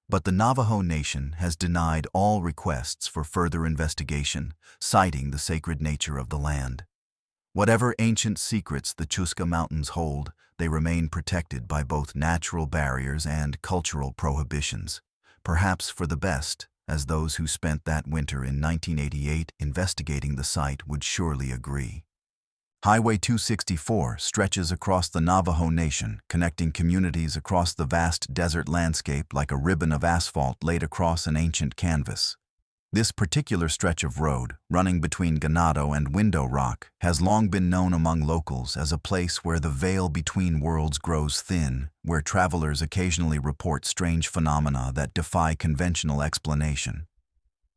but the Navajo Nation has denied all requests for further investigation, citing the sacred nature of the land. Whatever ancient secrets the Chuska Mountains hold, they remain protected by both natural barriers and cultural prohibitions, perhaps for the best, as those who spent that winter in 1988 investigating the site would surely agree. Highway 264 stretches across the Navajo Nation, connecting communities across the vast desert landscape like a ribbon of asphalt laid across an ancient canvas. This particular stretch of road, running between Ganado and Window Rock, has long been known among locals as a place where the veil between worlds grows thin, where travelers occasionally report strange phenomena that defy conventional explanation.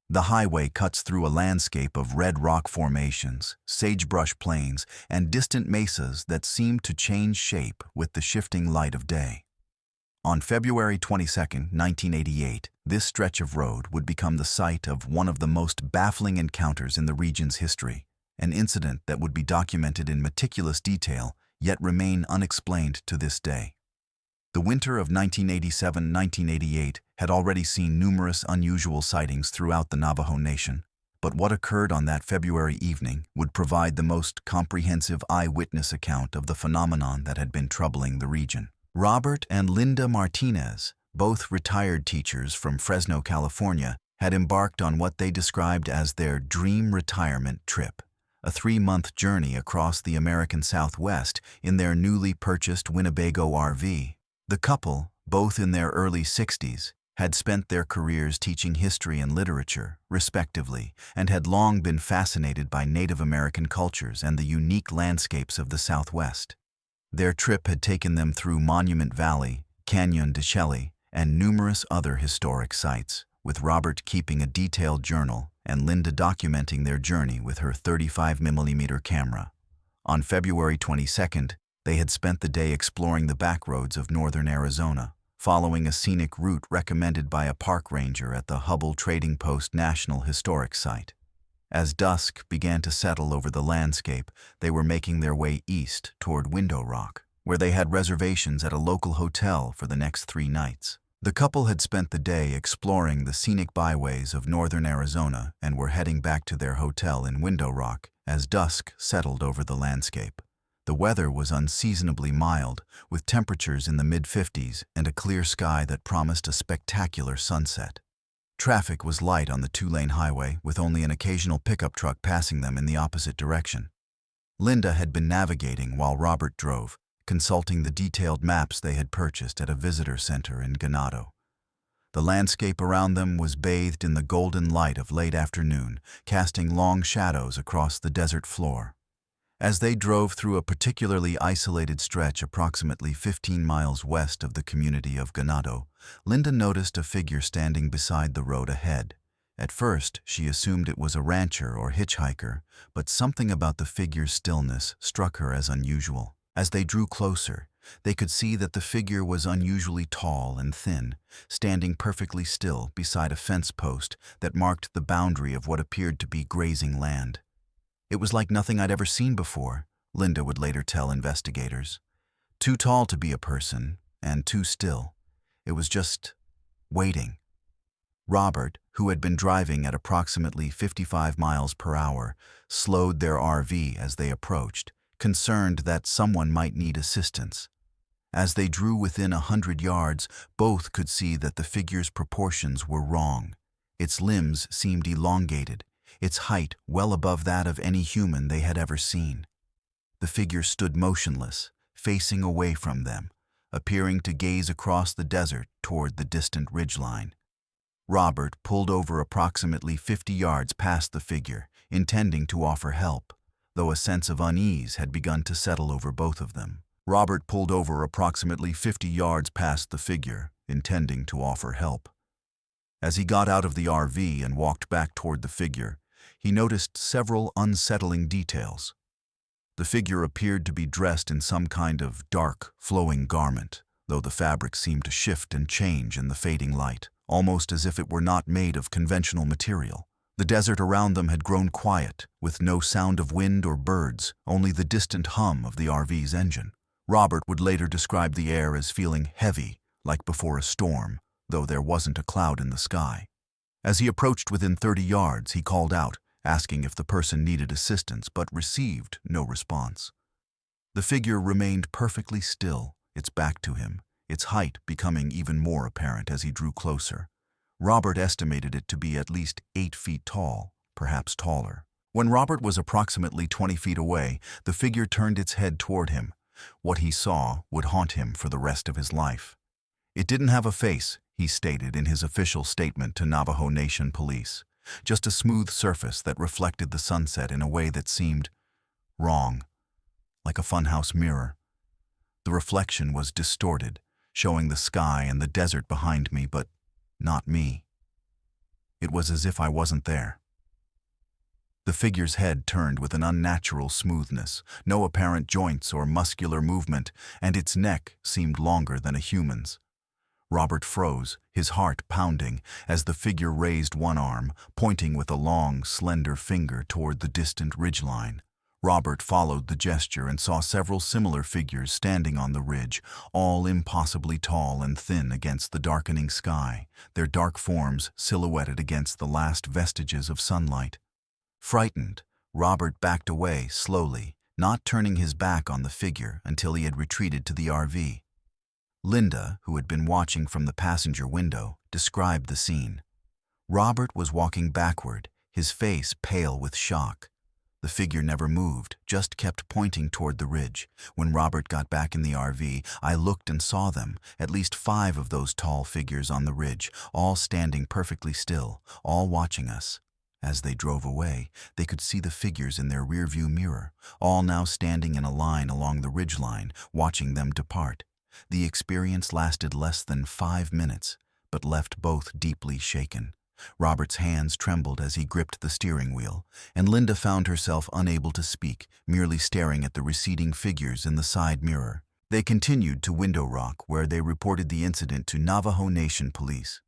The highway cuts through a landscape of red rock formations, sagebrush plains, and distant mesas that seem to change shape with the shifting light of day. On February 22, 1988, this stretch of road would become the site of one of the most baffling encounters in the region's history, an incident that would be documented in meticulous detail, yet remain unexplained to this day. The winter of 1987-1988 had already seen numerous unusual sightings throughout the Navajo Nation, but what occurred on that February evening would provide the most comprehensive eyewitness account of the phenomenon that had been troubling the region. Robert and Linda Martinez, both retired teachers from Fresno, California, had embarked on what they described as their dream retirement trip, a 3-month journey across the American Southwest in their newly purchased Winnebago RV. The couple, both in their early 60s, had spent their careers teaching history and literature, respectively, and had long been fascinated by Native American cultures and the unique landscapes of the Southwest. Their trip had taken them through Monument Valley, Canyon de Chelly, and numerous other historic sites, with Robert keeping a detailed journal and Linda documenting their journey with her 35mm camera. On February 22nd, they had spent the day exploring the backroads of northern Arizona, following a scenic route recommended by a park ranger at the Hubble Trading Post National Historic Site. As dusk began to settle over the landscape, they were making their way east toward Window Rock, where they had reservations at a local hotel for the next 3 nights. The couple had spent the day exploring the scenic byways of northern Arizona and were heading back to their hotel in Window Rock as dusk settled over the landscape. The weather was unseasonably mild, with temperatures in the mid-50s and a clear sky that promised a spectacular sunset. Traffic was light on the 2-lane highway, with only an occasional pickup truck passing them in the opposite direction. Linda had been navigating while Robert drove, consulting the detailed maps they had purchased at a visitor center in Ganado. The landscape around them was bathed in the golden light of late afternoon, casting long shadows across the desert floor. As they drove through a particularly isolated stretch approximately 15 miles west of the community of Ganado, Linda noticed a figure standing beside the road ahead. At first, she assumed it was a rancher or hitchhiker, but something about the figure's stillness struck her as unusual. As they drew closer, they could see that the figure was unusually tall and thin, standing perfectly still beside a fence post that marked the boundary of what appeared to be grazing land. It was like nothing I'd ever seen before, Linda would later tell investigators. Too tall to be a person, and too still. It was just waiting. Robert, who had been driving at approximately 55 miles per hour, slowed their RV as they approached, concerned that someone might need assistance. As they drew within 100 yards, both could see that the figure's proportions were wrong. Its limbs seemed elongated, its height well above that of any human they had ever seen. The figure stood motionless, facing away from them, appearing to gaze across the desert toward the distant ridgeline. Robert pulled over approximately 50 yards past the figure, intending to offer help, though a sense of unease had begun to settle over both of them. Robert pulled over approximately 50 yards past the figure, intending to offer help. As he got out of the RV and walked back toward the figure, he noticed several unsettling details. The figure appeared to be dressed in some kind of dark, flowing garment, though the fabric seemed to shift and change in the fading light, almost as if it were not made of conventional material. The desert around them had grown quiet, with no sound of wind or birds, only the distant hum of the RV's engine. Robert would later describe the air as feeling heavy, like before a storm, though there wasn't a cloud in the sky. As he approached within 30 yards, he called out, asking if the person needed assistance, but received no response. The figure remained perfectly still, its back to him, its height becoming even more apparent as he drew closer. Robert estimated it to be at least 8 feet tall, perhaps taller. When Robert was approximately 20 feet away, the figure turned its head toward him. What he saw would haunt him for the rest of his life. It didn't have a face, he stated in his official statement to Navajo Nation police. Just a smooth surface that reflected the sunset in a way that seemed wrong, like a funhouse mirror. The reflection was distorted, showing the sky and the desert behind me, but not me. It was as if I wasn't there. The figure's head turned with an unnatural smoothness, no apparent joints or muscular movement, and its neck seemed longer than a human's. Robert froze, his heart pounding, as the figure raised one arm, pointing with a long, slender finger toward the distant ridgeline. Robert followed the gesture and saw several similar figures standing on the ridge, all impossibly tall and thin against the darkening sky, their dark forms silhouetted against the last vestiges of sunlight. Frightened, Robert backed away slowly, not turning his back on the figure until he had retreated to the RV. Linda, who had been watching from the passenger window, described the scene. Robert was walking backward, his face pale with shock. The figure never moved, just kept pointing toward the ridge. When Robert got back in the RV, I looked and saw them, at least 5 of those tall figures on the ridge, all standing perfectly still, all watching us. As they drove away, they could see the figures in their rearview mirror, all now standing in a line along the ridgeline, watching them depart. The experience lasted less than 5 minutes, but left both deeply shaken. Robert's hands trembled as he gripped the steering wheel, and Linda found herself unable to speak, merely staring at the receding figures in the side mirror. They continued to Window Rock, where they reported the incident to Navajo Nation police.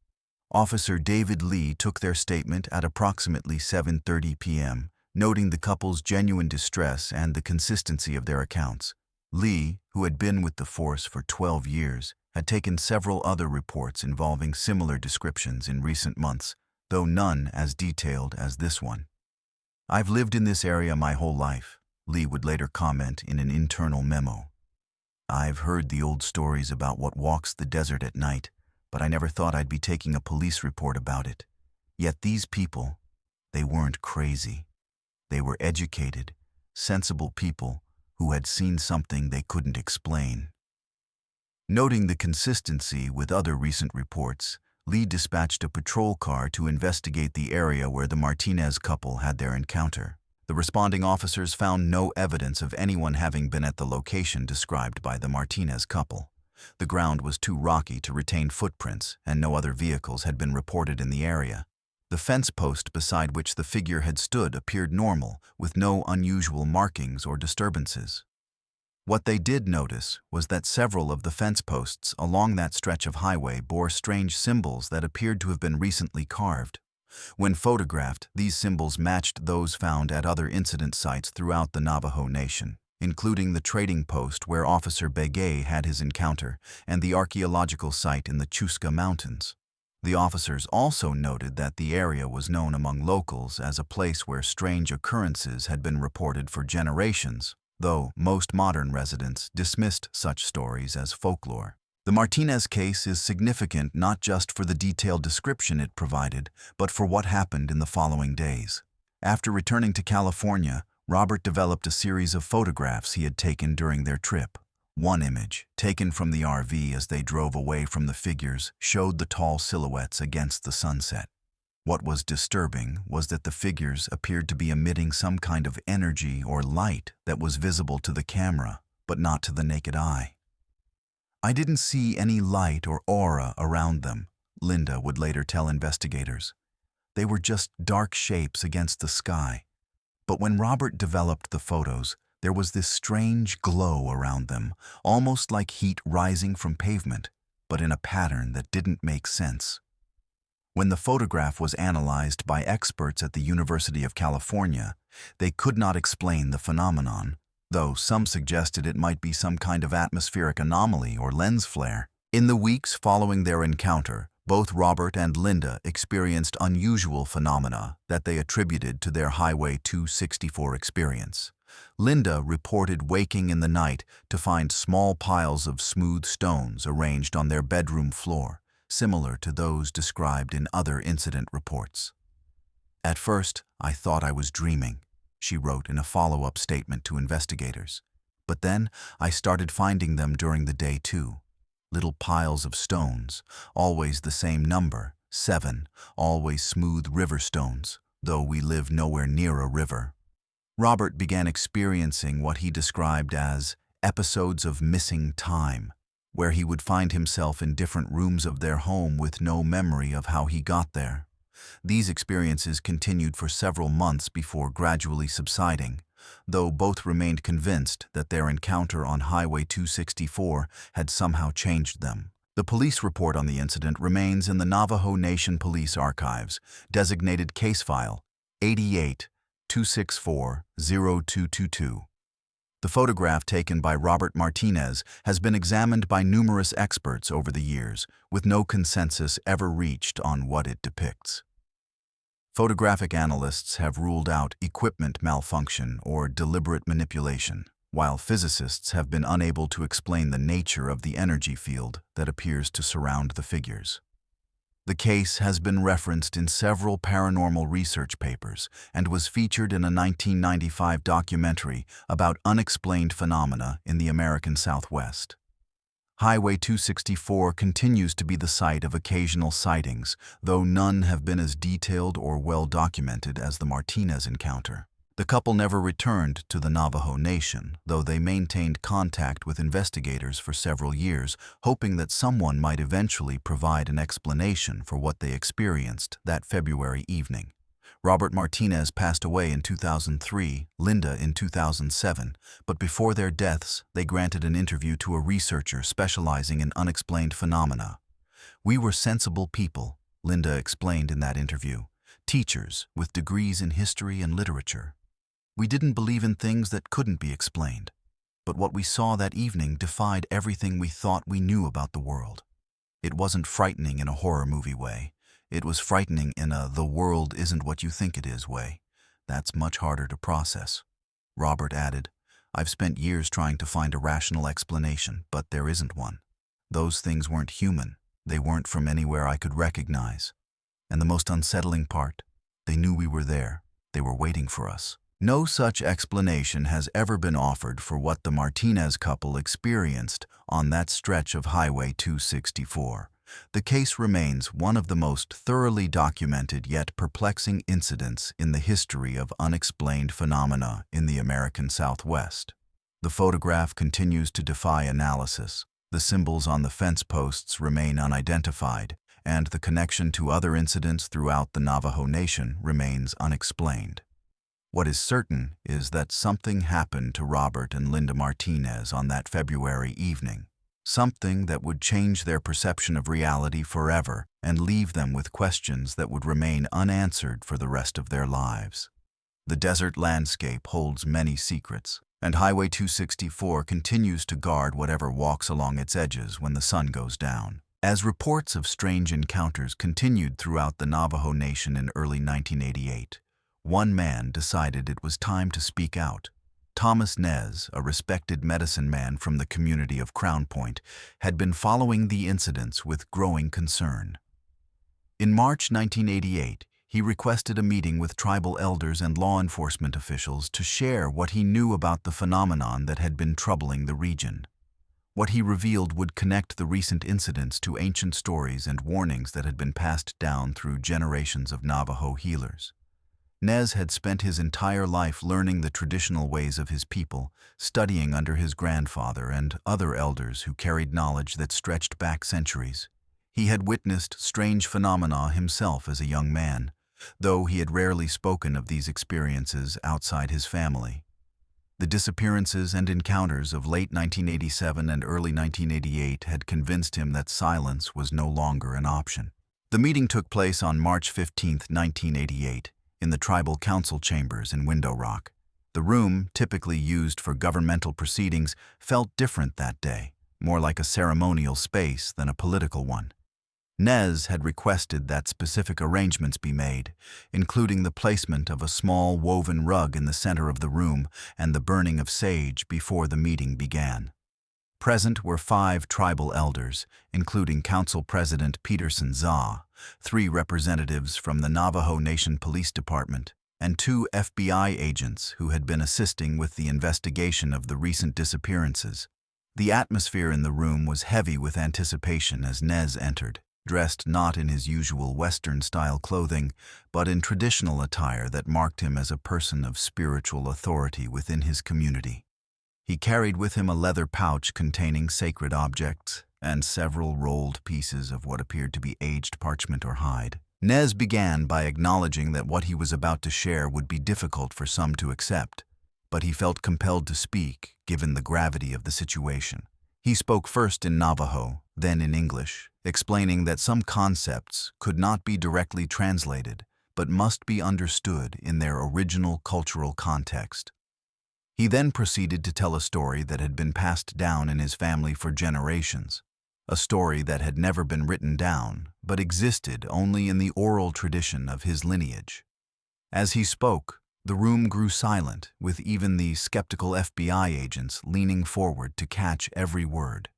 Officer David Lee took their statement at approximately 7:30 p.m., noting the couple's genuine distress and the consistency of their accounts. Lee, who had been with the force for 12 years, had taken several other reports involving similar descriptions in recent months, though none as detailed as this one. "I've lived in this area my whole life," Lee would later comment in an internal memo. "I've heard the old stories about what walks the desert at night, but I never thought I'd be taking a police report about it. Yet these people, they weren't crazy. They were educated, sensible people who had seen something they couldn't explain." Noting the consistency with other recent reports, Lee dispatched a patrol car to investigate the area where the Martinez couple had their encounter. The responding officers found no evidence of anyone having been at the location described by the Martinez couple. The ground was too rocky to retain footprints, and no other vehicles had been reported in the area. The fence post beside which the figure had stood appeared normal, with no unusual markings or disturbances. What they did notice was that several of the fence posts along that stretch of highway bore strange symbols that appeared to have been recently carved. When photographed, these symbols matched those found at other incident sites throughout the Navajo Nation, including the trading post where Officer Begay had his encounter and the archaeological site in the Chusca Mountains. The officers also noted that the area was known among locals as a place where strange occurrences had been reported for generations, though most modern residents dismissed such stories as folklore. The Martinez case is significant not just for the detailed description it provided, but for what happened in the following days. After returning to California, Robert developed a series of photographs he had taken during their trip. One image, taken from the RV as they drove away from the figures, showed the tall silhouettes against the sunset. What was disturbing was that the figures appeared to be emitting some kind of energy or light that was visible to the camera, but not to the naked eye. "I didn't see any light or aura around them," Linda would later tell investigators. "They were just dark shapes against the sky." But when Robert developed the photos, there was this strange glow around them, almost like heat rising from pavement, but in a pattern that didn't make sense. When the photograph was analyzed by experts at the University of California, they could not explain the phenomenon, though some suggested it might be some kind of atmospheric anomaly or lens flare. In the weeks following their encounter, both Robert and Linda experienced unusual phenomena that they attributed to their Highway 264 experience. Linda reported waking in the night to find small piles of smooth stones arranged on their bedroom floor, similar to those described in other incident reports. "At first, I thought I was dreaming," she wrote in a follow-up statement to investigators. "But then I started finding them during the day too. Little piles of stones, always the same number, 7, always smooth river stones, though we live nowhere near a river." Robert began experiencing what he described as episodes of missing time, where he would find himself in different rooms of their home with no memory of how he got there. These experiences continued for several months before gradually subsiding, though both remained convinced that their encounter on Highway 264 had somehow changed them. The police report on the incident remains in the Navajo Nation Police Archives, designated Case File 88-264-0222. The photograph taken by Robert Martinez has been examined by numerous experts over the years, with no consensus ever reached on what it depicts. Photographic analysts have ruled out equipment malfunction or deliberate manipulation, while physicists have been unable to explain the nature of the energy field that appears to surround the figures. The case has been referenced in several paranormal research papers and was featured in a 1995 documentary about unexplained phenomena in the American Southwest. Highway 264 continues to be the site of occasional sightings, though none have been as detailed or well documented as the Martinez encounter. The couple never returned to the Navajo Nation, though they maintained contact with investigators for several years, hoping that someone might eventually provide an explanation for what they experienced that February evening. Robert Martinez passed away in 2003, Linda in 2007, but before their deaths, they granted an interview to a researcher specializing in unexplained phenomena. "We were sensible people," Linda explained in that interview, "teachers with degrees in history and literature. We didn't believe in things that couldn't be explained, but what we saw that evening defied everything we thought we knew about the world. It wasn't frightening in a horror movie way. It was frightening in a the world isn't what you think it is way. That's much harder to process." Robert added, "I've spent years trying to find a rational explanation, but there isn't one. Those things weren't human. They weren't from anywhere I could recognize. And the most unsettling part, they knew we were there. They were waiting for us." No such explanation has ever been offered for what the Martinez couple experienced on that stretch of Highway 264. The case remains one of the most thoroughly documented yet perplexing incidents in the history of unexplained phenomena in the American Southwest. The photograph continues to defy analysis. The symbols on the fence posts remain unidentified, and the connection to other incidents throughout the Navajo Nation remains unexplained. What is certain is that something happened to Robert and Linda Martinez on that February evening, something that would change their perception of reality forever and leave them with questions that would remain unanswered for the rest of their lives. The desert landscape holds many secrets, and Highway 264 continues to guard whatever walks along its edges when the sun goes down. As reports of strange encounters continued throughout the Navajo Nation in early 1988, one man decided it was time to speak out. Thomas Nez, a respected medicine man from the community of Crown Point, had been following the incidents with growing concern. In March 1988, he requested a meeting with tribal elders and law enforcement officials to share what he knew about the phenomenon that had been troubling the region. What he revealed would connect the recent incidents to ancient stories and warnings that had been passed down through generations of Navajo healers. Nez had spent his entire life learning the traditional ways of his people, studying under his grandfather and other elders who carried knowledge that stretched back centuries. He had witnessed strange phenomena himself as a young man, though he had rarely spoken of these experiences outside his family. The disappearances and encounters of late 1987 and early 1988 had convinced him that silence was no longer an option. The meeting took place on March 15, 1988. In the tribal council chambers in Window Rock. The room, typically used for governmental proceedings, felt different that day, more like a ceremonial space than a political one. Nez had requested that specific arrangements be made, including the placement of a small woven rug in the center of the room and the burning of sage before the meeting began. Present were 5 tribal elders, including Council President Peterson Za, 3 representatives from the Navajo Nation Police Department, and 2 FBI agents who had been assisting with the investigation of the recent disappearances. The atmosphere in the room was heavy with anticipation as Nez entered, dressed not in his usual Western-style clothing, but in traditional attire that marked him as a person of spiritual authority within his community. He carried with him a leather pouch containing sacred objects and several rolled pieces of what appeared to be aged parchment or hide. Nez began by acknowledging that what he was about to share would be difficult for some to accept, but he felt compelled to speak, given the gravity of the situation. He spoke first in Navajo, then in English, explaining that some concepts could not be directly translated, but must be understood in their original cultural context. He then proceeded to tell a story that had been passed down in his family for generations, a story that had never been written down, but existed only in the oral tradition of his lineage. As he spoke, the room grew silent, with even the skeptical FBI agents leaning forward to catch every word.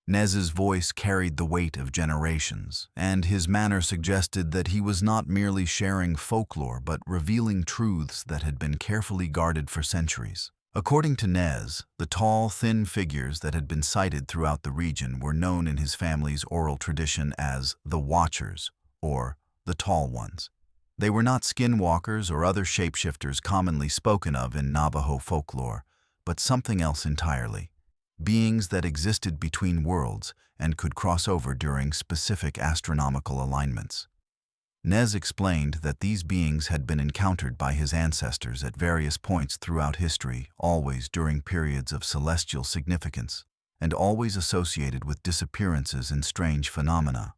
Nez's voice carried the weight of generations, and his manner suggested that he was not merely sharing folklore but revealing truths that had been carefully guarded for centuries. According to Nez, the tall, thin figures that had been sighted throughout the region were known in his family's oral tradition as the Watchers, or the Tall Ones. They were not skinwalkers or other shapeshifters commonly spoken of in Navajo folklore, but something else entirely. Beings that existed between worlds and could cross over during specific astronomical alignments. Nez explained that these beings had been encountered by his ancestors at various points throughout history, always during periods of celestial significance, and always associated with disappearances and strange phenomena.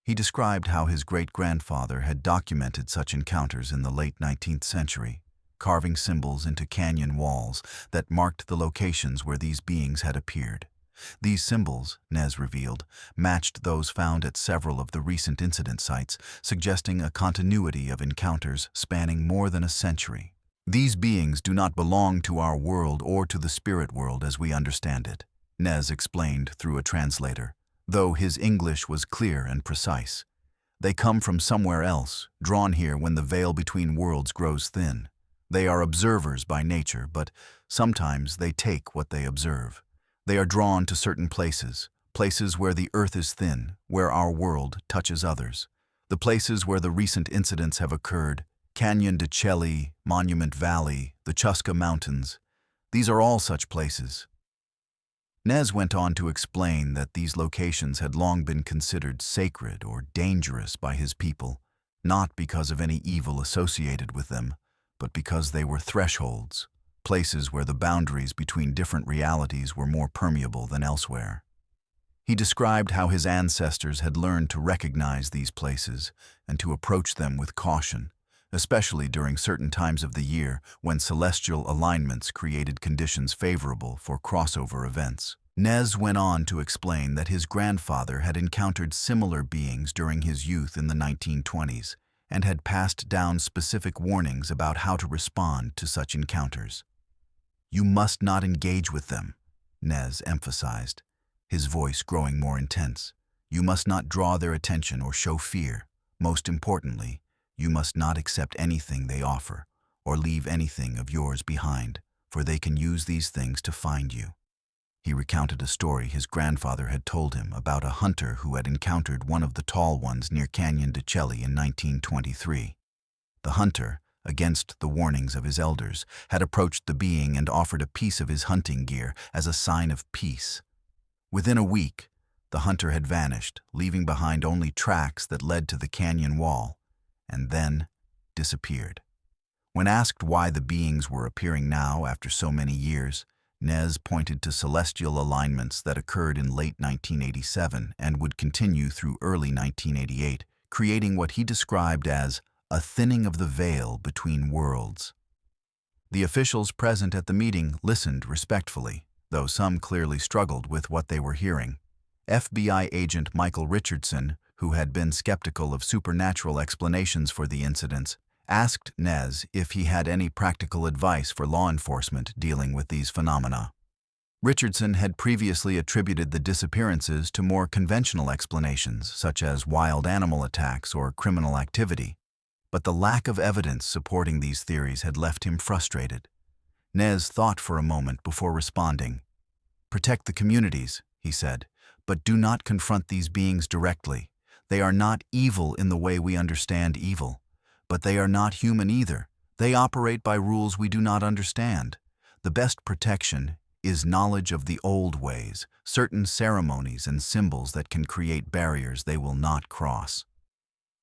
He described how his great-grandfather had documented such encounters in the late 19th century, carving symbols into canyon walls that marked the locations where these beings had appeared. These symbols, Nez revealed, matched those found at several of the recent incident sites, suggesting a continuity of encounters spanning more than a century. These beings do not belong to our world or to the spirit world as we understand it, Nez explained through a translator, though his English was clear and precise. They come from somewhere else, drawn here when the veil between worlds grows thin. They are observers by nature, but sometimes they take what they observe. They are drawn to certain places, places where the earth is thin, where our world touches others. The places where the recent incidents have occurred, Canyon de Chelly, Monument Valley, the Chuska Mountains, these are all such places. Nez went on to explain that these locations had long been considered sacred or dangerous by his people, not because of any evil associated with them, but because they were thresholds, places where the boundaries between different realities were more permeable than elsewhere. He described how his ancestors had learned to recognize these places and to approach them with caution, especially during certain times of the year when celestial alignments created conditions favorable for crossover events. Nez went on to explain that his grandfather had encountered similar beings during his youth in the 1920s and had passed down specific warnings about how to respond to such encounters. "You must not engage with them," Nez emphasized, his voice growing more intense. "You must not draw their attention or show fear. Most importantly, you must not accept anything they offer, or leave anything of yours behind, for they can use these things to find you." He recounted a story his grandfather had told him about a hunter who had encountered one of the tall ones near Canyon de Chelly in 1923. The hunter, against the warnings of his elders, had approached the being and offered a piece of his hunting gear as a sign of peace. Within a week, the hunter had vanished, leaving behind only tracks that led to the canyon wall, and then disappeared. When asked why the beings were appearing now after so many years, Nez pointed to celestial alignments that occurred in late 1987 and would continue through early 1988, creating what he described as a thinning of the veil between worlds. The officials present at the meeting listened respectfully, though some clearly struggled with what they were hearing. FBI agent Michael Richardson, who had been skeptical of supernatural explanations for the incidents, asked Nez if he had any practical advice for law enforcement dealing with these phenomena. Richardson had previously attributed the disappearances to more conventional explanations, such as wild animal attacks or criminal activity, but the lack of evidence supporting these theories had left him frustrated. Nez thought for a moment before responding. "Protect the communities," he said, "but do not confront these beings directly. They are not evil in the way we understand evil, but they are not human either. They operate by rules we do not understand. The best protection is knowledge of the old ways, certain ceremonies and symbols that can create barriers they will not cross."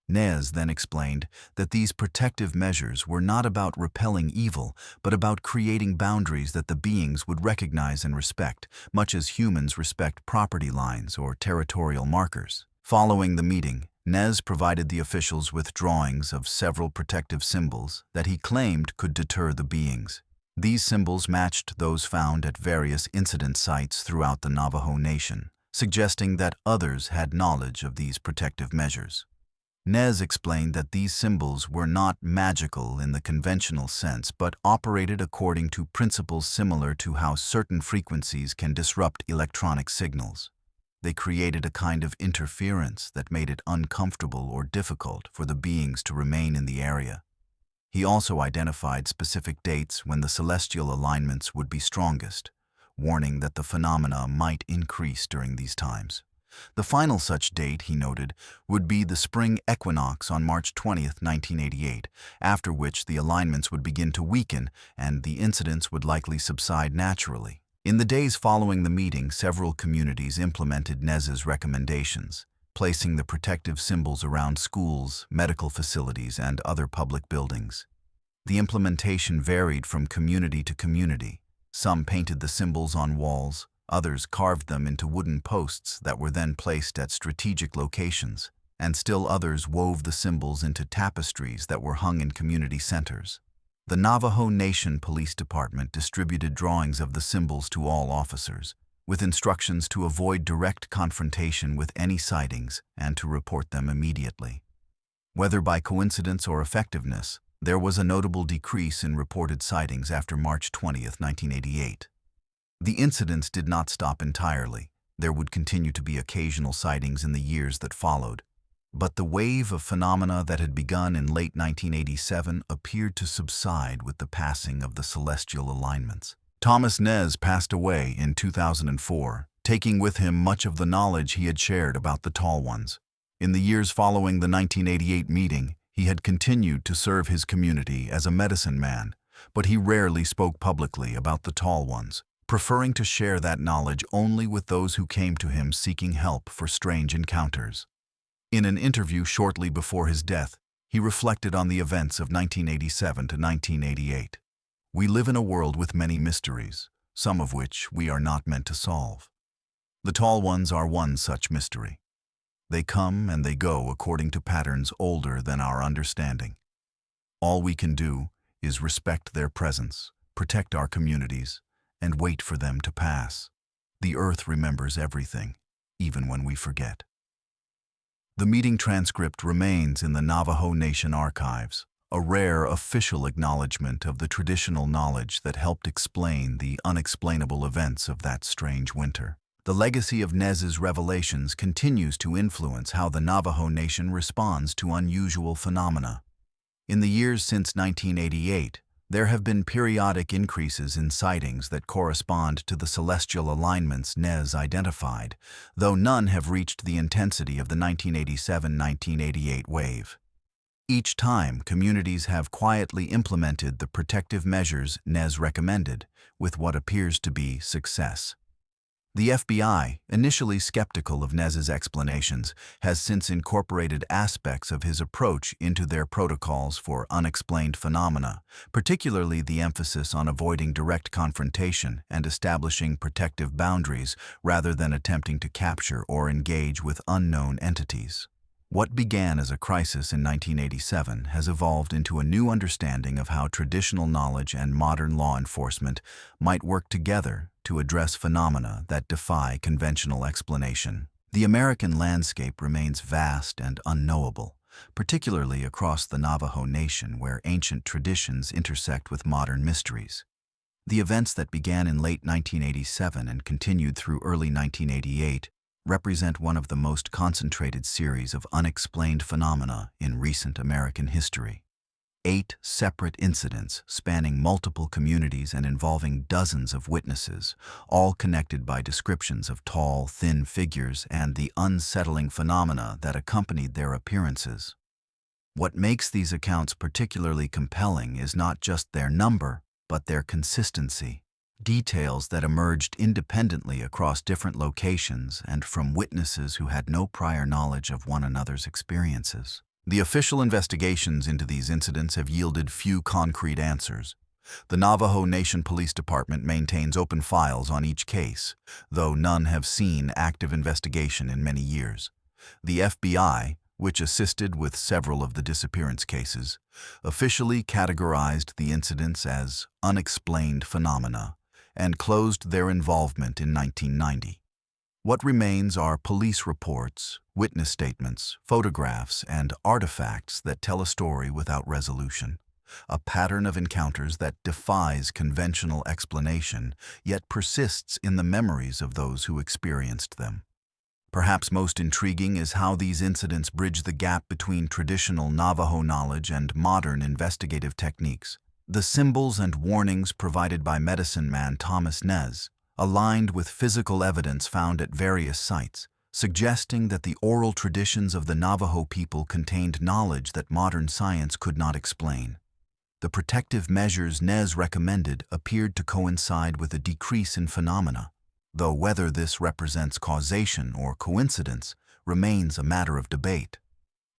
Nez then explained that these protective measures were not about repelling evil, but about creating boundaries that the beings would recognize and respect, much as humans respect property lines or territorial markers. Following the meeting, Nez provided the officials with drawings of several protective symbols that he claimed could deter the beings. These symbols matched those found at various incident sites throughout the Navajo Nation, suggesting that others had knowledge of these protective measures. Nez explained that these symbols were not magical in the conventional sense, but operated according to principles similar to how certain frequencies can disrupt electronic signals. They created a kind of interference that made it uncomfortable or difficult for the beings to remain in the area. He also identified specific dates when the celestial alignments would be strongest, warning that the phenomena might increase during these times. The final such date, he noted, would be the spring equinox on March 20, 1988, after which the alignments would begin to weaken and the incidents would likely subside naturally. In the days following the meeting, several communities implemented Nez's recommendations, placing the protective symbols around schools, medical facilities, and other public buildings. The implementation varied from community to community. Some painted the symbols on walls, others carved them into wooden posts that were then placed at strategic locations, and still others wove the symbols into tapestries that were hung in community centers. The Navajo Nation Police Department distributed drawings of the symbols to all officers, with instructions to avoid direct confrontation with any sightings and to report them immediately. Whether by coincidence or effectiveness, there was a notable decrease in reported sightings after March 20, 1988. The incidents did not stop entirely. There would continue to be occasional sightings in the years that followed. But the wave of phenomena that had begun in late 1987 appeared to subside with the passing of the celestial alignments. Thomas Nez passed away in 2004, taking with him much of the knowledge he had shared about the Tall Ones. In the years following the 1988 meeting, he had continued to serve his community as a medicine man, but he rarely spoke publicly about the Tall Ones, preferring to share that knowledge only with those who came to him seeking help for strange encounters. In an interview shortly before his death, he reflected on the events of 1987 to 1988. We live in a world with many mysteries, some of which we are not meant to solve. The Tall Ones are one such mystery. They come and they go according to patterns older than our understanding. All we can do is respect their presence, protect our communities, and wait for them to pass. The earth remembers everything, even when we forget. The meeting transcript remains in the Navajo Nation archives, a rare official acknowledgement of the traditional knowledge that helped explain the unexplainable events of that strange winter. The legacy of Nez's revelations continues to influence how the Navajo Nation responds to unusual phenomena. In the years since 1988, there have been periodic increases in sightings that correspond to the celestial alignments Nez identified, though none have reached the intensity of the 1987-1988 wave. Each time, communities have quietly implemented the protective measures Nez recommended, with what appears to be success. The FBI, initially skeptical of Nez's explanations, has since incorporated aspects of his approach into their protocols for unexplained phenomena, particularly the emphasis on avoiding direct confrontation and establishing protective boundaries rather than attempting to capture or engage with unknown entities. What began as a crisis in 1987 has evolved into a new understanding of how traditional knowledge and modern law enforcement might work together to address phenomena that defy conventional explanation. The American landscape remains vast and unknowable, particularly across the Navajo Nation where ancient traditions intersect with modern mysteries. The events that began in late 1987 and continued through early 1988 represent one of the most concentrated series of unexplained phenomena in recent American history. 8 separate incidents spanning multiple communities and involving dozens of witnesses, all connected by descriptions of tall, thin figures and the unsettling phenomena that accompanied their appearances. What makes these accounts particularly compelling is not just their number, but their consistency. Details that emerged independently across different locations and from witnesses who had no prior knowledge of one another's experiences. The official investigations into these incidents have yielded few concrete answers. The Navajo Nation Police Department maintains open files on each case, though none have seen active investigation in many years. The FBI, which assisted with several of the disappearance cases, officially categorized the incidents as unexplained phenomena and closed their involvement in 1990. What remains are police reports, witness statements, photographs, and artifacts that tell a story without resolution, a pattern of encounters that defies conventional explanation, yet persists in the memories of those who experienced them. Perhaps most intriguing is how these incidents bridge the gap between traditional Navajo knowledge and modern investigative techniques. The symbols and warnings provided by medicine man Thomas Nez, aligned with physical evidence found at various sites, suggesting that the oral traditions of the Navajo people contained knowledge that modern science could not explain. The protective measures Nez recommended appeared to coincide with a decrease in phenomena, though whether this represents causation or coincidence remains a matter of debate.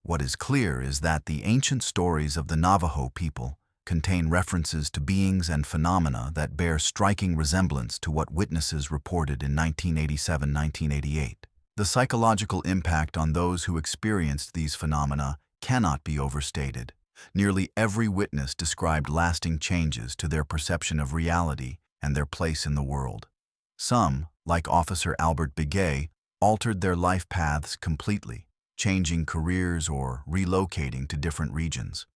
What is clear is that the ancient stories of the Navajo people contain references to beings and phenomena that bear striking resemblance to what witnesses reported in 1987-1988. The psychological impact on those who experienced these phenomena cannot be overstated. Nearly every witness described lasting changes to their perception of reality and their place in the world. Some, like Officer Albert Begay, altered their life paths completely, changing careers or relocating to different regions.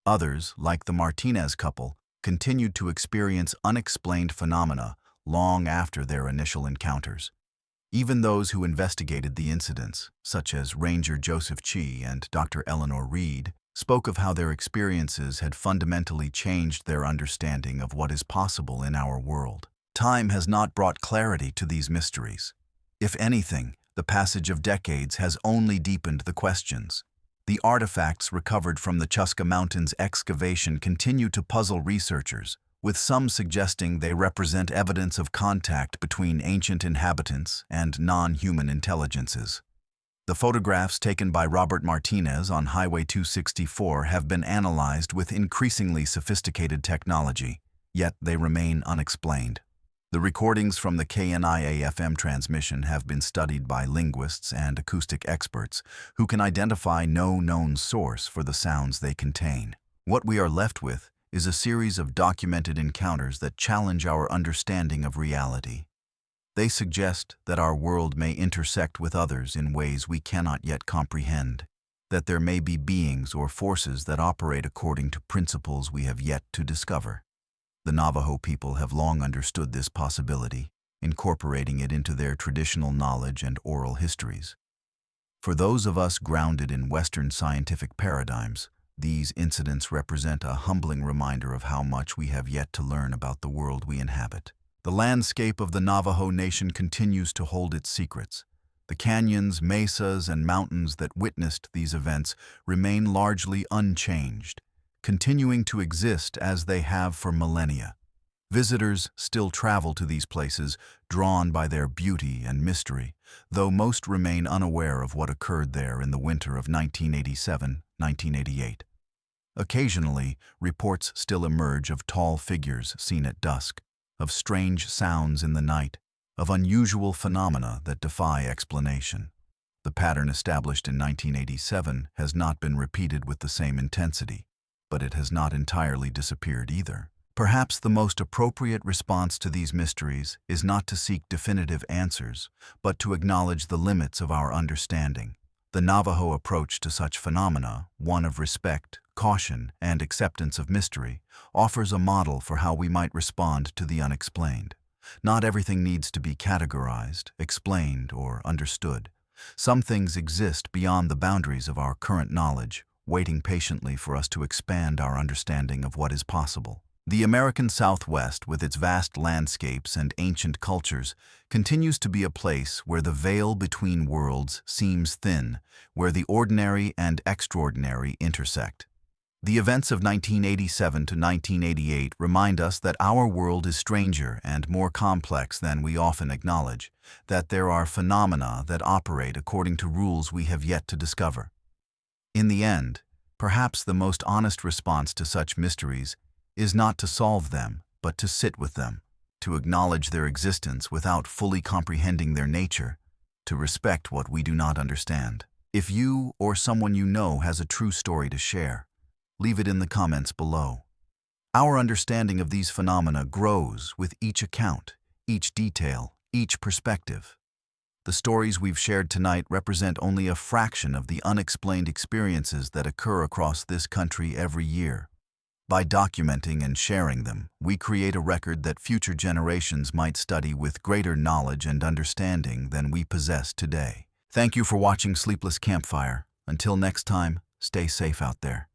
Others, like the Martinez couple, continued to experience unexplained phenomena long after their initial encounters. Even those who investigated the incidents, such as Ranger Joseph Chi and Dr. Eleanor Reed, spoke of how their experiences had fundamentally changed their understanding of what is possible in our world. Time has not brought clarity to these mysteries. If anything, the passage of decades has only deepened the questions. The artifacts recovered from the Chuska Mountains excavation continue to puzzle researchers, with some suggesting they represent evidence of contact between ancient inhabitants and non-human intelligences. The photographs taken by Robert Martinez on Highway 264 have been analyzed with increasingly sophisticated technology, yet they remain unexplained. The recordings from the KNIA-FM transmission have been studied by linguists and acoustic experts who can identify no known source for the sounds they contain. What we are left with is a series of documented encounters that challenge our understanding of reality. They suggest that our world may intersect with others in ways we cannot yet comprehend, that there may be beings or forces that operate according to principles we have yet to discover. The Navajo people have long understood this possibility, incorporating it into their traditional knowledge and oral histories. For those of us grounded in Western scientific paradigms, these incidents represent a humbling reminder of how much we have yet to learn about the world we inhabit. The landscape of the Navajo Nation continues to hold its secrets. The canyons, mesas, and mountains that witnessed these events remain largely unchanged, continuing to exist as they have for millennia. Visitors still travel to these places, drawn by their beauty and mystery, though most remain unaware of what occurred there in the winter of 1987-1988. Occasionally, reports still emerge of tall figures seen at dusk, of strange sounds in the night, of unusual phenomena that defy explanation. The pattern established in 1987 has not been repeated with the same intensity, but it has not entirely disappeared either. Perhaps the most appropriate response to these mysteries is not to seek definitive answers, but to acknowledge the limits of our understanding. The Navajo approach to such phenomena, one of respect, caution, and acceptance of mystery, offers a model for how we might respond to the unexplained. Not everything needs to be categorized, explained, or understood. Some things exist beyond the boundaries of our current knowledge, waiting patiently for us to expand our understanding of what is possible. The American Southwest, with its vast landscapes and ancient cultures, continues to be a place where the veil between worlds seems thin, where the ordinary and extraordinary intersect. The events of 1987 to 1988 remind us that our world is stranger and more complex than we often acknowledge, that there are phenomena that operate according to rules we have yet to discover. In the end, perhaps the most honest response to such mysteries is not to solve them, but to sit with them, to acknowledge their existence without fully comprehending their nature, to respect what we do not understand. If you or someone you know has a true story to share, leave it in the comments below. Our understanding of these phenomena grows with each account, each detail, each perspective. The stories we've shared tonight represent only a fraction of the unexplained experiences that occur across this country every year. By documenting and sharing them, we create a record that future generations might study with greater knowledge and understanding than we possess today. Thank you for watching Sleepless Campfire. Until next time, stay safe out there.